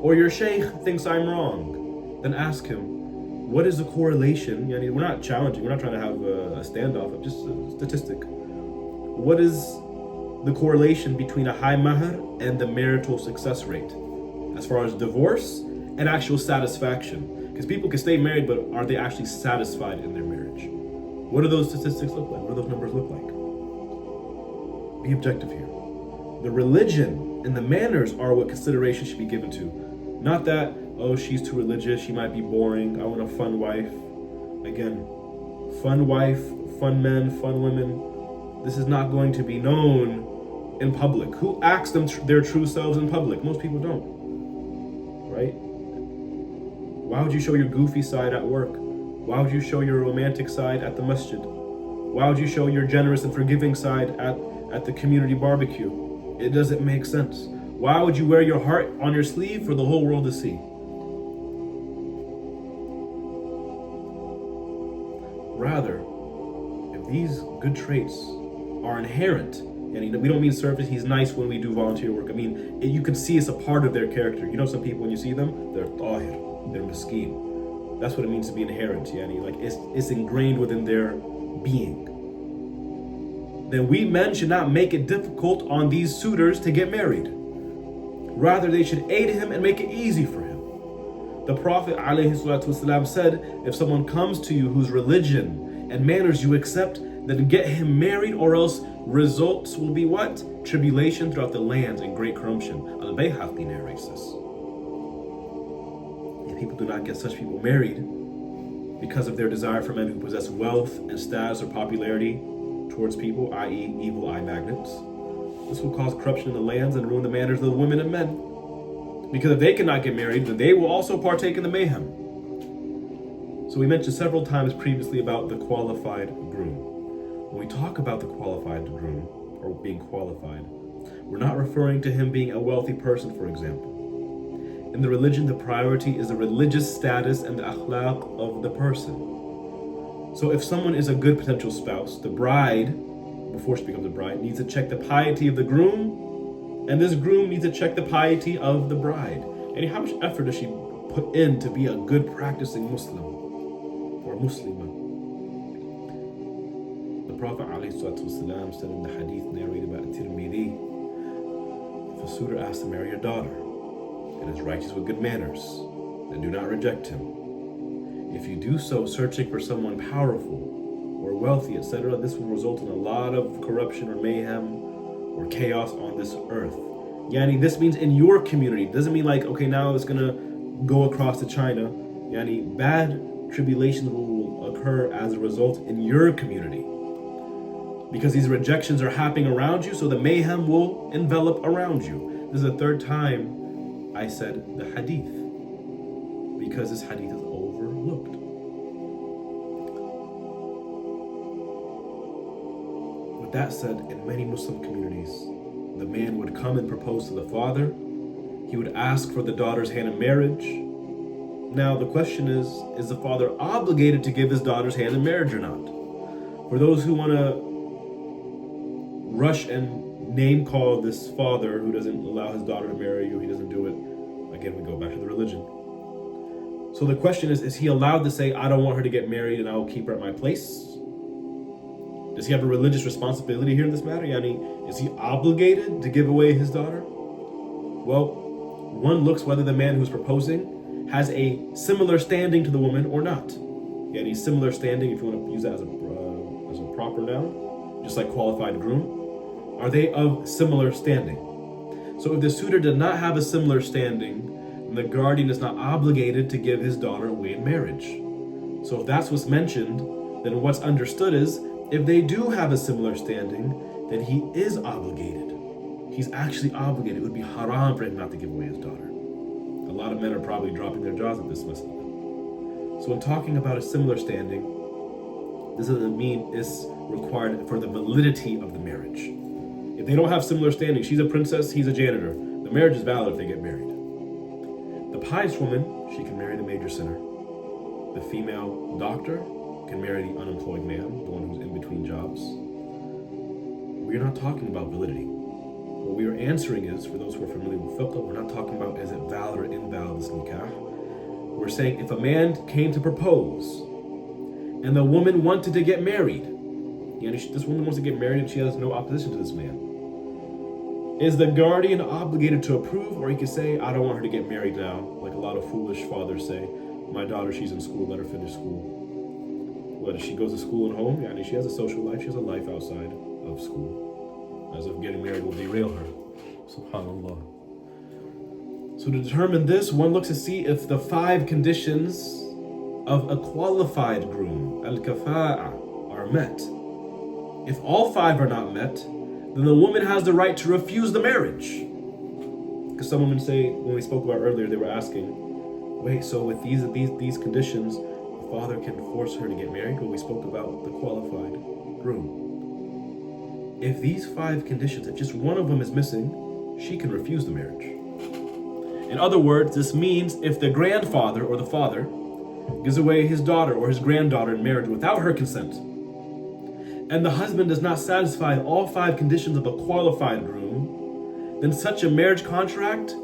Speaker 2: or your sheikh thinks I'm wrong, then ask him, what is the correlation? We're not challenging, we're not trying to have a standoff, just a statistic. What is the correlation between a high mahr and the marital success rate? As far as divorce and actual satisfaction. Because people can stay married, but are they actually satisfied in their marriage? What do those statistics look like? What do those numbers look like? Be objective here. The religion and the manners are what consideration should be given to. Not that, oh, she's too religious, she might be boring, I want a fun wife. Again, fun wife, fun men, fun women. This is not going to be known in public. Who acts their true selves in public? Most people don't, right? Why would you show your goofy side at work? Why would you show your romantic side at the masjid? Why would you show your generous and forgiving side at the community barbecue? It doesn't make sense. Why would you wear your heart on your sleeve for the whole world to see? Rather, if these good traits are inherent, and we don't mean surface, he's nice when we do volunteer work. I mean, you can see it's a part of their character. You know, some people, when you see them, they're tahir, they're miskeen. That's what it means to be inherent, yani. Like, it's ingrained within their being. Then we men should not make it difficult on these suitors to get married. Rather, they should aid him and make it easy for him. The Prophet ﷺ said, if someone comes to you whose religion and manners you accept, then get him married, or else results will be what? Tribulation throughout the lands and great corruption. Al-Bayhaqi narrates this. If people do not get such people married because of their desire for men who possess wealth and status or popularity towards people, i.e. evil eye magnets, this will cause corruption in the lands and ruin the manners of the women and men. Because if they cannot get married, then they will also partake in the mayhem. So we mentioned several times previously about the qualified groom. When we talk about the qualified groom, or being qualified, we're not referring to him being a wealthy person, for example. In the religion, the priority is the religious status and the akhlaq of the person. So if someone is a good potential spouse, the bride, before she becomes a bride, needs to check the piety of the groom, and this groom needs to check the piety of the bride. And how much effort does she put in to be a good practicing Muslim? or Muslima. The Prophet ﷺ said in the hadith narrated by Tirmidhi, if a suitor asks to marry your daughter and is righteous with good manners, then do not reject him. If you do so searching for someone powerful or wealthy, etc., this will result in a lot of corruption or mayhem or chaos on this earth. Yani, this means in your community. It doesn't mean like, okay, now it's gonna go across to China. Yani, bad tribulations will occur as a result in your community. Because these rejections are happening around you, so the mayhem will envelop around you. This is the third time I said the hadith, because this hadith is overlooked. With that said, in many Muslim communities, the man would come and propose to the father. He would ask for the daughter's hand in marriage. Now the question is the father obligated to give his daughter's hand in marriage or not? For those who want to rush and name call this father who doesn't allow his daughter to marry you, he doesn't do it, again we go back to the religion. So the question is he allowed to say, I don't want her to get married and I will keep her at my place? Does he have a religious responsibility here in this matter? Yani, is he obligated to give away his daughter? Well, one looks whether the man who's proposing has a similar standing to the woman or not. Yani, similar standing, if you want to use that as a proper noun, just like qualified groom. Are they of similar standing? So if the suitor did not have a similar standing, then the guardian is not obligated to give his daughter away in marriage. So if that's what's mentioned, then what's understood is, if they do have a similar standing, then he is obligated. He's actually obligated. It would be haram for him not to give away his daughter. A lot of men are probably dropping their jaws at this masala. So when talking about a similar standing, this doesn't mean it's required for the validity of the marriage. If they don't have similar standing, she's a princess, he's a janitor, the marriage is valid if they get married. The pious woman, she can marry the major sinner. The female doctor can marry the unemployed man, the one who's in between jobs. We're not talking about validity. What we are answering is, for those who are familiar with fiqh, we're not talking about is it valid or invalid, this nikah. We're saying if a man came to propose and the woman wanted to get married, this woman wants to get married and she has no opposition to this man, is the guardian obligated to approve, or he could say, I don't want her to get married now, like a lot of foolish fathers say, my daughter, she's in school, let her finish school. Whether she goes to school and home, she has a social life, she has a life outside of school. As if getting married will derail her. Subhanallah. So to determine this, one looks to see if the 5 conditions of a qualified groom, al-kafa'a, are met. If all 5 are not met, then the woman has the right to refuse the marriage. Because some women say, when we spoke about earlier, they were asking, wait, so with these conditions, the father can force her to get married? Well, we spoke about the qualified groom. If these 5 conditions, if just one of them is missing, she can refuse the marriage. In other words, this means if the grandfather or the father gives away his daughter or his granddaughter in marriage without her consent, and the husband does not satisfy all 5 conditions of a qualified groom, then such a marriage contract,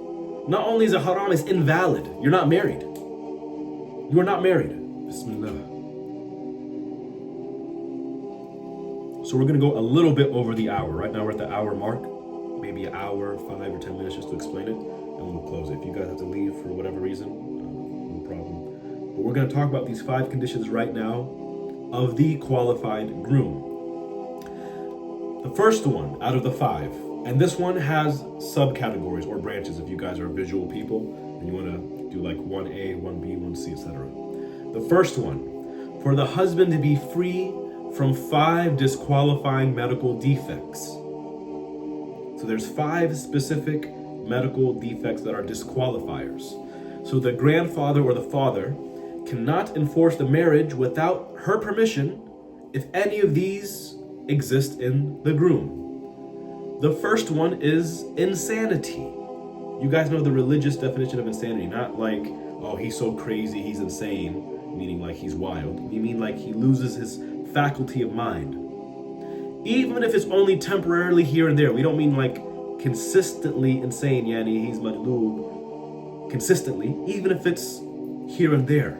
Speaker 2: not only is it haram, it's invalid. You're not married. You are not married. Bismillah. So we're going to go a little bit over the hour. Right now we're at the hour mark, maybe an hour, 5 or 10 minutes just to explain it, and we'll close it. If you guys have to leave for whatever reason, no problem. But we're going to talk about these 5 conditions right now of the qualified groom. The first one out of the 5, and this one has subcategories or branches if you guys are visual people and you want to do like 1A, 1B, 1C, etc. The first one, for the husband to be free from 5 disqualifying medical defects. So there's 5 specific medical defects that are disqualifiers. So the grandfather or the father cannot enforce the marriage without her permission if any of these exist in the groom. The first one is insanity. You guys know the religious definition of insanity, not like, oh, he's so crazy, he's insane, meaning like he's wild. You mean like he loses his faculty of mind. Even if it's only temporarily here and there. We don't mean like consistently insane, yani he's madlub consistently, even if it's here and there.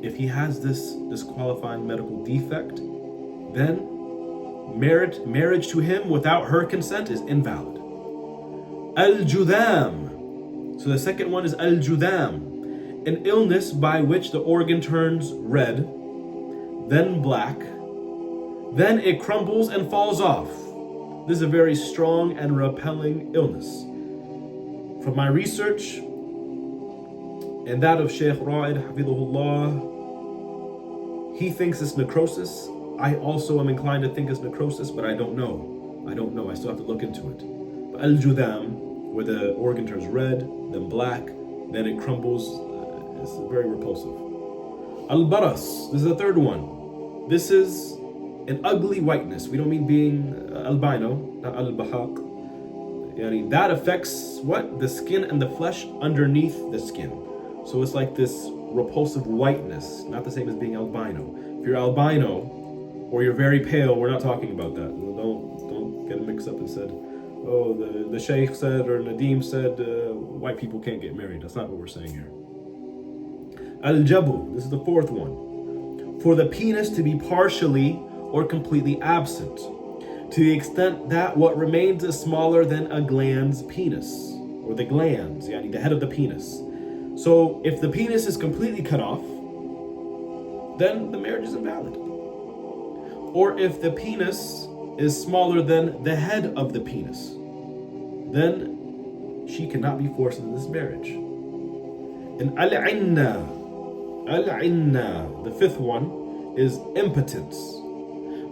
Speaker 2: if he has this qualifying medical defect, then marriage to him without her consent is invalid. Al-Judam. So the second one is Al-Judam, an illness by which the organ turns red, then black, then it crumbles and falls off. This is a very strong and repelling illness. From my research and that of Shaykh Ra'id Hafidhullah, he thinks it's necrosis. I also am inclined to think it's necrosis, but I don't know. I still have to look into it. But Al-Judam, where the organ turns red, then black, then it crumbles, it's very repulsive. Al-Baras, this is the third one. This is an ugly whiteness. We don't mean being albino, not al-bahaq. That affects what? The skin and the flesh underneath the skin. So it's like this repulsive whiteness, not the same as being albino. If you're albino or you're very pale, we're not talking about that. Don't get it mixed up and said, oh, the Sheikh said or Nadim said white people can't get married. That's not what we're saying here. Al-Jabu, this is the fourth one. For the penis to be partially or completely absent, to the extent that what remains is smaller than a gland's penis, or the glands, the head of the penis. So if the penis is completely cut off, then the marriage is invalid. Or if the penis is smaller than the head of the penis, then she cannot be forced into this marriage. And al-inna, the fifth one, is impotence,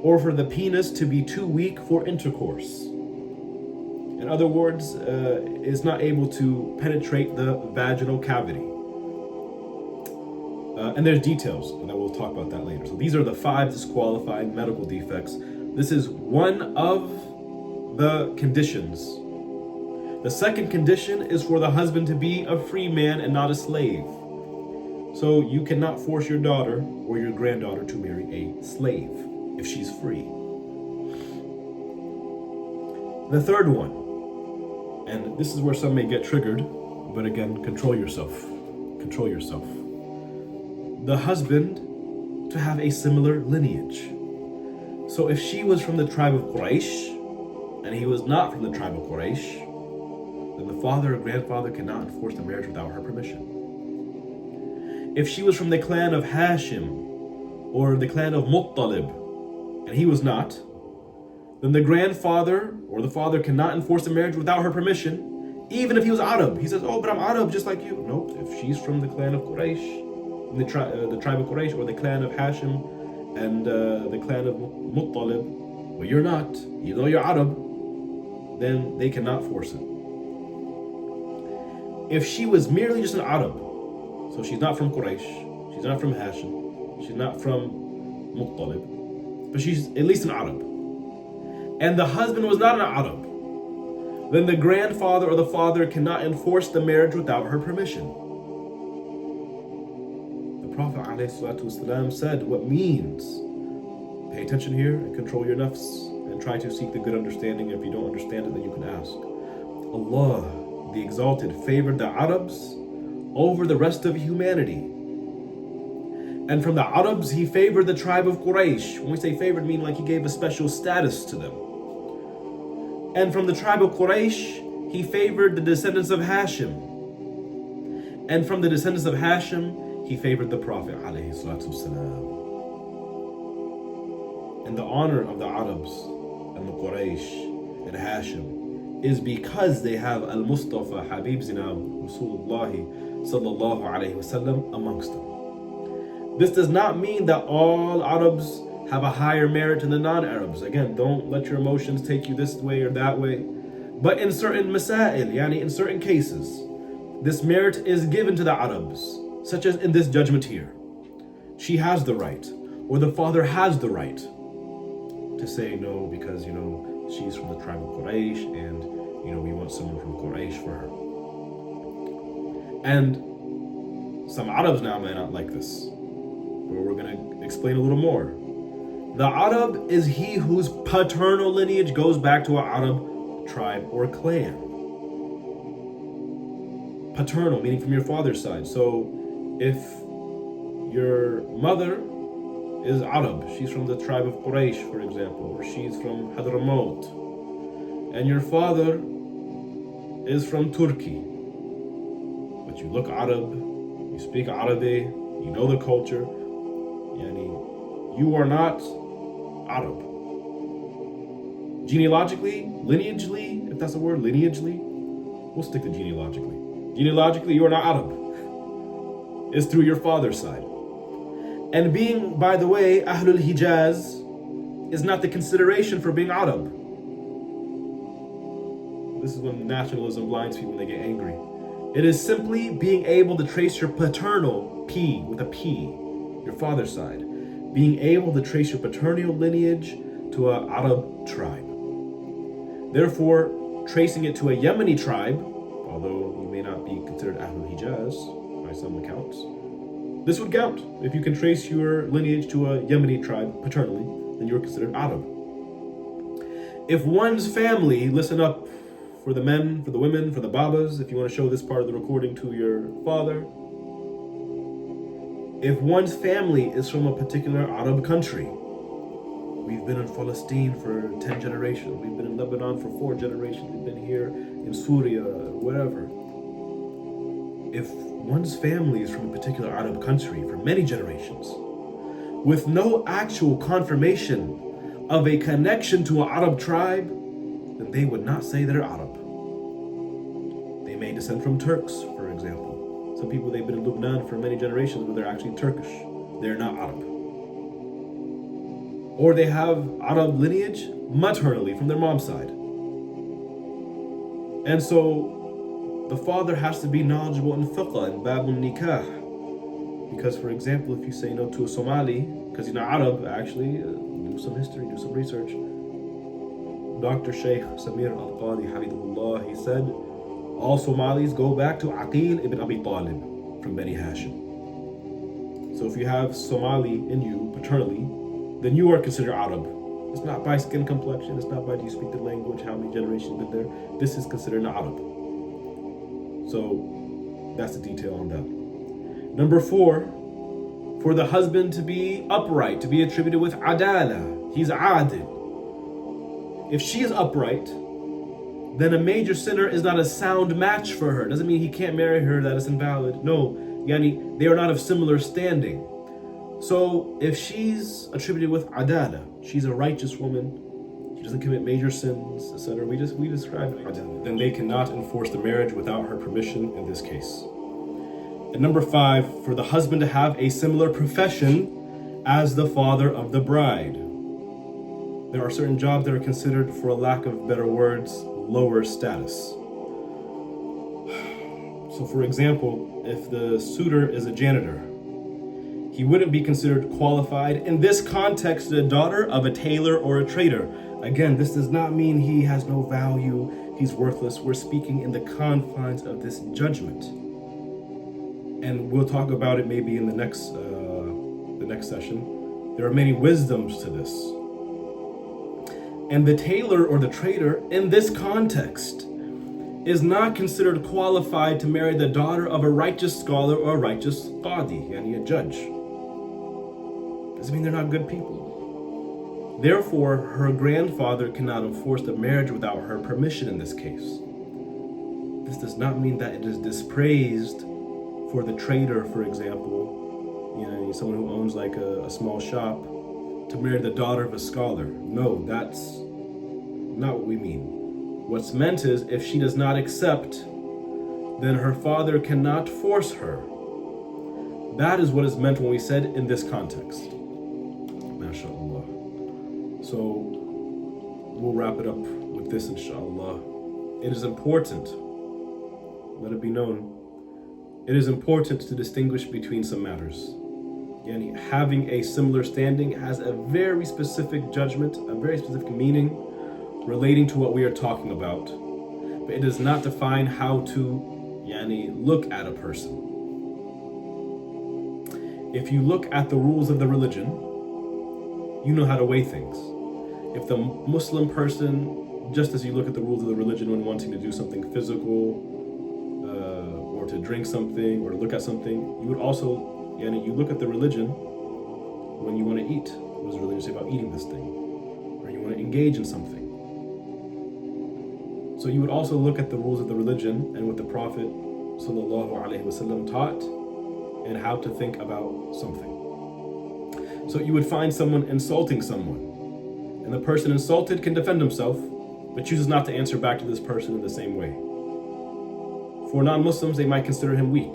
Speaker 2: or for the penis to be too weak for intercourse. In other words, is not able to penetrate the vaginal cavity. And there's details, and I will talk about that later. So these are the 5 disqualifying medical defects. This is one of the conditions. The second condition is for the husband to be a free man and not a slave. So you cannot force your daughter or your granddaughter to marry a slave if she's free. The third one, and this is where some may get triggered, but again, control yourself. Control yourself. The husband to have a similar lineage. So if she was from the tribe of Quraysh and he was not from the tribe of Quraysh, then the father or grandfather cannot enforce the marriage without her permission. If she was from the clan of Hashim or the clan of Muttalib and he was not, then the grandfather or the father cannot enforce the marriage without her permission, even if he was Arab. He says, oh, but I'm Arab just like you. No, if she's from the clan of Quraysh, the tribe of Quraysh, or the clan of Hashim and the clan of Muttalib, well, you're not, even though you're Arab, then they cannot force it. If she was merely just an Arab, so she's not from Quraysh, she's not from Hashim, she's not from Muttalib, but she's at least an Arab, and the husband was not an Arab, then the grandfather or the father cannot enforce the marriage without her permission. The Prophet ﷺ said what means. Pay attention here and control your nafs and try to seek the good understanding. If you don't understand it, then you can ask. Allah, the Exalted, favored the Arabs over the rest of humanity. And from the Arabs, he favored the tribe of Quraysh. When we say favored, mean like he gave a special status to them. And from the tribe of Quraysh, he favored the descendants of Hashim. And from the descendants of Hashim, he favored the Prophet ﷺ. And the honor of the Arabs and the Quraysh and Hashim is because they have Al-Mustafa Habib Zina Rasulullah sallallahu alayhi wasallam amongst them. This does not mean that all Arabs have a higher merit than the non-Arabs. Again, don't let your emotions take you this way or that way. But in certain masail, in certain cases, this merit is given to the Arabs, such as in this judgment here. She has the right, or the father has the right to say no because, she's from the tribe of Quraysh and, we want someone from Quraysh for her. And some Arabs now may not like this, but we're going to explain a little more. The Arab is he whose paternal lineage goes back to an Arab tribe or clan. Paternal, meaning from your father's side. So if your mother is Arab, she's from the tribe of Quraysh, for example, or she's from Hadramaut, and your father is from Turkey, but you look Arab, you speak Arabic, you know the culture, you are not Arab. Genealogically, lineagely, if that's a word, lineagely, we'll stick to genealogically. Genealogically, you are not Arab. It's through your father's side. And being, by the way, Ahlul Hijaz is not the consideration for being Arab. This is when nationalism blinds people when they get angry. It is simply being able to trace your paternal, P with a P, your father's side. Being able to trace your paternal lineage to an Arab tribe. Therefore, tracing it to a Yemeni tribe, although you may not be considered Ahlul Hijaz by some accounts, this would count. If you can trace your lineage to a Yemeni tribe paternally, then you're considered Arab. If one's family, listen up for the men, for the women, for the babas, if you want to show this part of the recording to your father, if one's family is from a particular Arab country, we've been in Palestine for 10 generations, we've been in Lebanon for 4 generations, we've been here in Syria, whatever. If one's family is from a particular Arab country for many generations, with no actual confirmation of a connection to an Arab tribe, then they would not say they're Arab. They may descend from Turks, for example. Some people, they've been in Lebanon for many generations, but they're actually Turkish. They're not Arab. Or they have Arab lineage maternally from their mom's side. And so the father has to be knowledgeable in fiqh and babul nikah. Because, for example, if you say no to a Somali, because you're not Arab, actually, do some history, do some research. Dr. Shaykh Samira al-Qadi, Habibullah, he said, all Somalis go back to Aqil ibn Abi Talib from Bani Hashim. So if you have Somali in you paternally, then you are considered Arab. It's not by skin complexion, it's not by do you speak the language, how many generations been there. This is considered an Arab. So that's the detail on that. Number 4, for the husband to be upright, to be attributed with adala. He's adil. If she is upright, then a major sinner is not a sound match for her. Doesn't mean he can't marry her, that is invalid. No, yani, they are not of similar standing. So if she's attributed with adala, she's a righteous woman, she doesn't commit major sins, etc. We described adala. Then they cannot enforce the marriage without her permission in this case. And number 5, for the husband to have a similar profession as the father of the bride. There are certain jobs that are considered, for a lack of better words, lower status. So for example, if the suitor is a janitor, he wouldn't be considered qualified in this context, the daughter of a tailor or a trader. Again, this does not mean he has no value, he's worthless. We're speaking in the confines of this judgment. And we'll talk about it maybe in the next session. There are many wisdoms to this. And the tailor or the trader in this context is not considered qualified to marry the daughter of a righteous scholar or a righteous qadi, yani a judge. Doesn't mean they're not good people. Therefore, her grandfather cannot enforce the marriage without her permission in this case. This does not mean that it is dispraised for the trader, for example, someone who owns like a small shop, to marry the daughter of a scholar. No, that's not what we mean. What's meant is, if she does not accept, then her father cannot force her. That is what is meant when we said in this context. MashaAllah. So we'll wrap it up with this, inshallah. It is important, let it be known, it is important to distinguish between some matters. Yani having a similar standing has a very specific judgment, a very specific meaning relating to what we are talking about. But it does not define how to look at a person. If you look at the rules of the religion, you know how to weigh things. If the Muslim person, just as you look at the rules of the religion when wanting to do something physical, or to drink something, or to look at something, you would also Yani you look at the religion when you want to eat. What does the religion say about eating this thing? Or you want to engage in something. So you would also look at the rules of the religion and what the Prophet ﷺ taught and how to think about something. So you would find someone insulting someone, and the person insulted can defend himself, but chooses not to answer back to this person in the same way. For non-Muslims, they might consider him weak,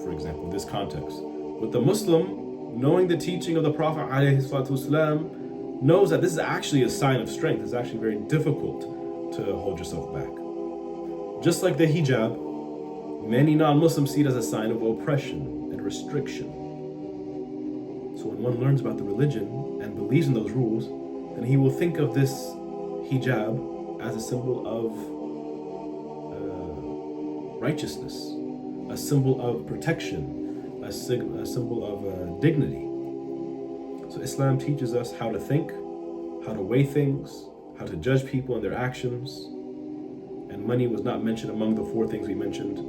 Speaker 2: for example, in this context. But the Muslim, knowing the teaching of the Prophet ﷺ, knows that this is actually a sign of strength. It's actually very difficult to hold yourself back. Just like the hijab, many non-Muslims see it as a sign of oppression and restriction. So when one learns about the religion and believes in those rules, then he will think of this hijab as a symbol of righteousness, a symbol of protection, a symbol of dignity. So Islam teaches us how to think, how to weigh things, how to judge people and their actions. And money was not mentioned among the 4 things we mentioned,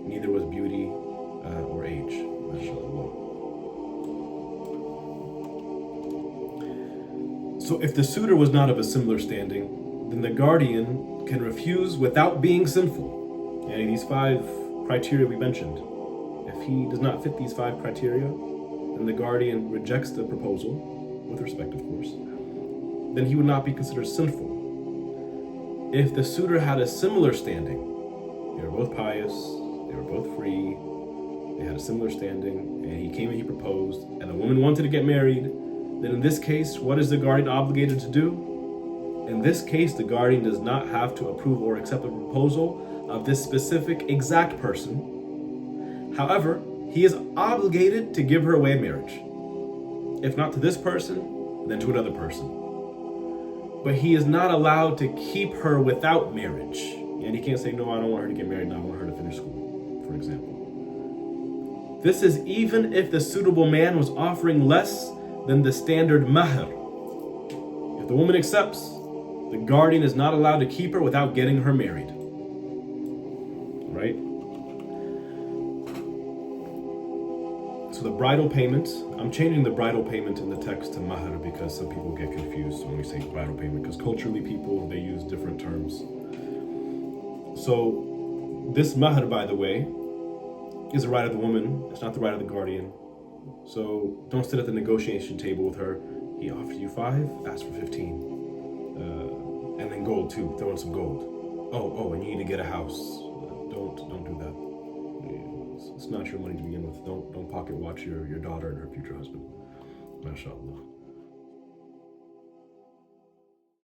Speaker 2: neither was beauty or age. MashaAllah. So if the suitor was not of a similar standing, then the guardian can refuse without being sinful. And these 5 criteria we mentioned, if he does not fit these 5 criteria, then the guardian rejects the proposal, with respect of course, then he would not be considered sinful. If the suitor had a similar standing, they were both pious, they were both free, they had a similar standing, and he came and he proposed, and the woman wanted to get married, then in this case, what is the guardian obligated to do? In this case, the guardian does not have to approve or accept the proposal of this specific exact person. However, he is obligated to give her away in marriage. If not to this person, then to another person. But he is not allowed to keep her without marriage. And he can't say, no, I don't want her to get married, no, I want her to finish school, for example. This is even if the suitable man was offering less than the standard mahr. If the woman accepts, the guardian is not allowed to keep her without getting her married. Right? So the bridal payment, I'm changing the bridal payment in the text to mahr because some people get confused when we say bridal payment, because culturally people, they use different terms. So this mahr, by the way, is the right of the woman. It's not the right of the guardian. So don't sit at the negotiation table with her. He offered you 5, ask for 15. And then gold too, throw in some gold. Oh, and you need to get a house. Don't do that. It's not your money to begin with. Don't pocket watch your daughter and her future husband. MashaAllah.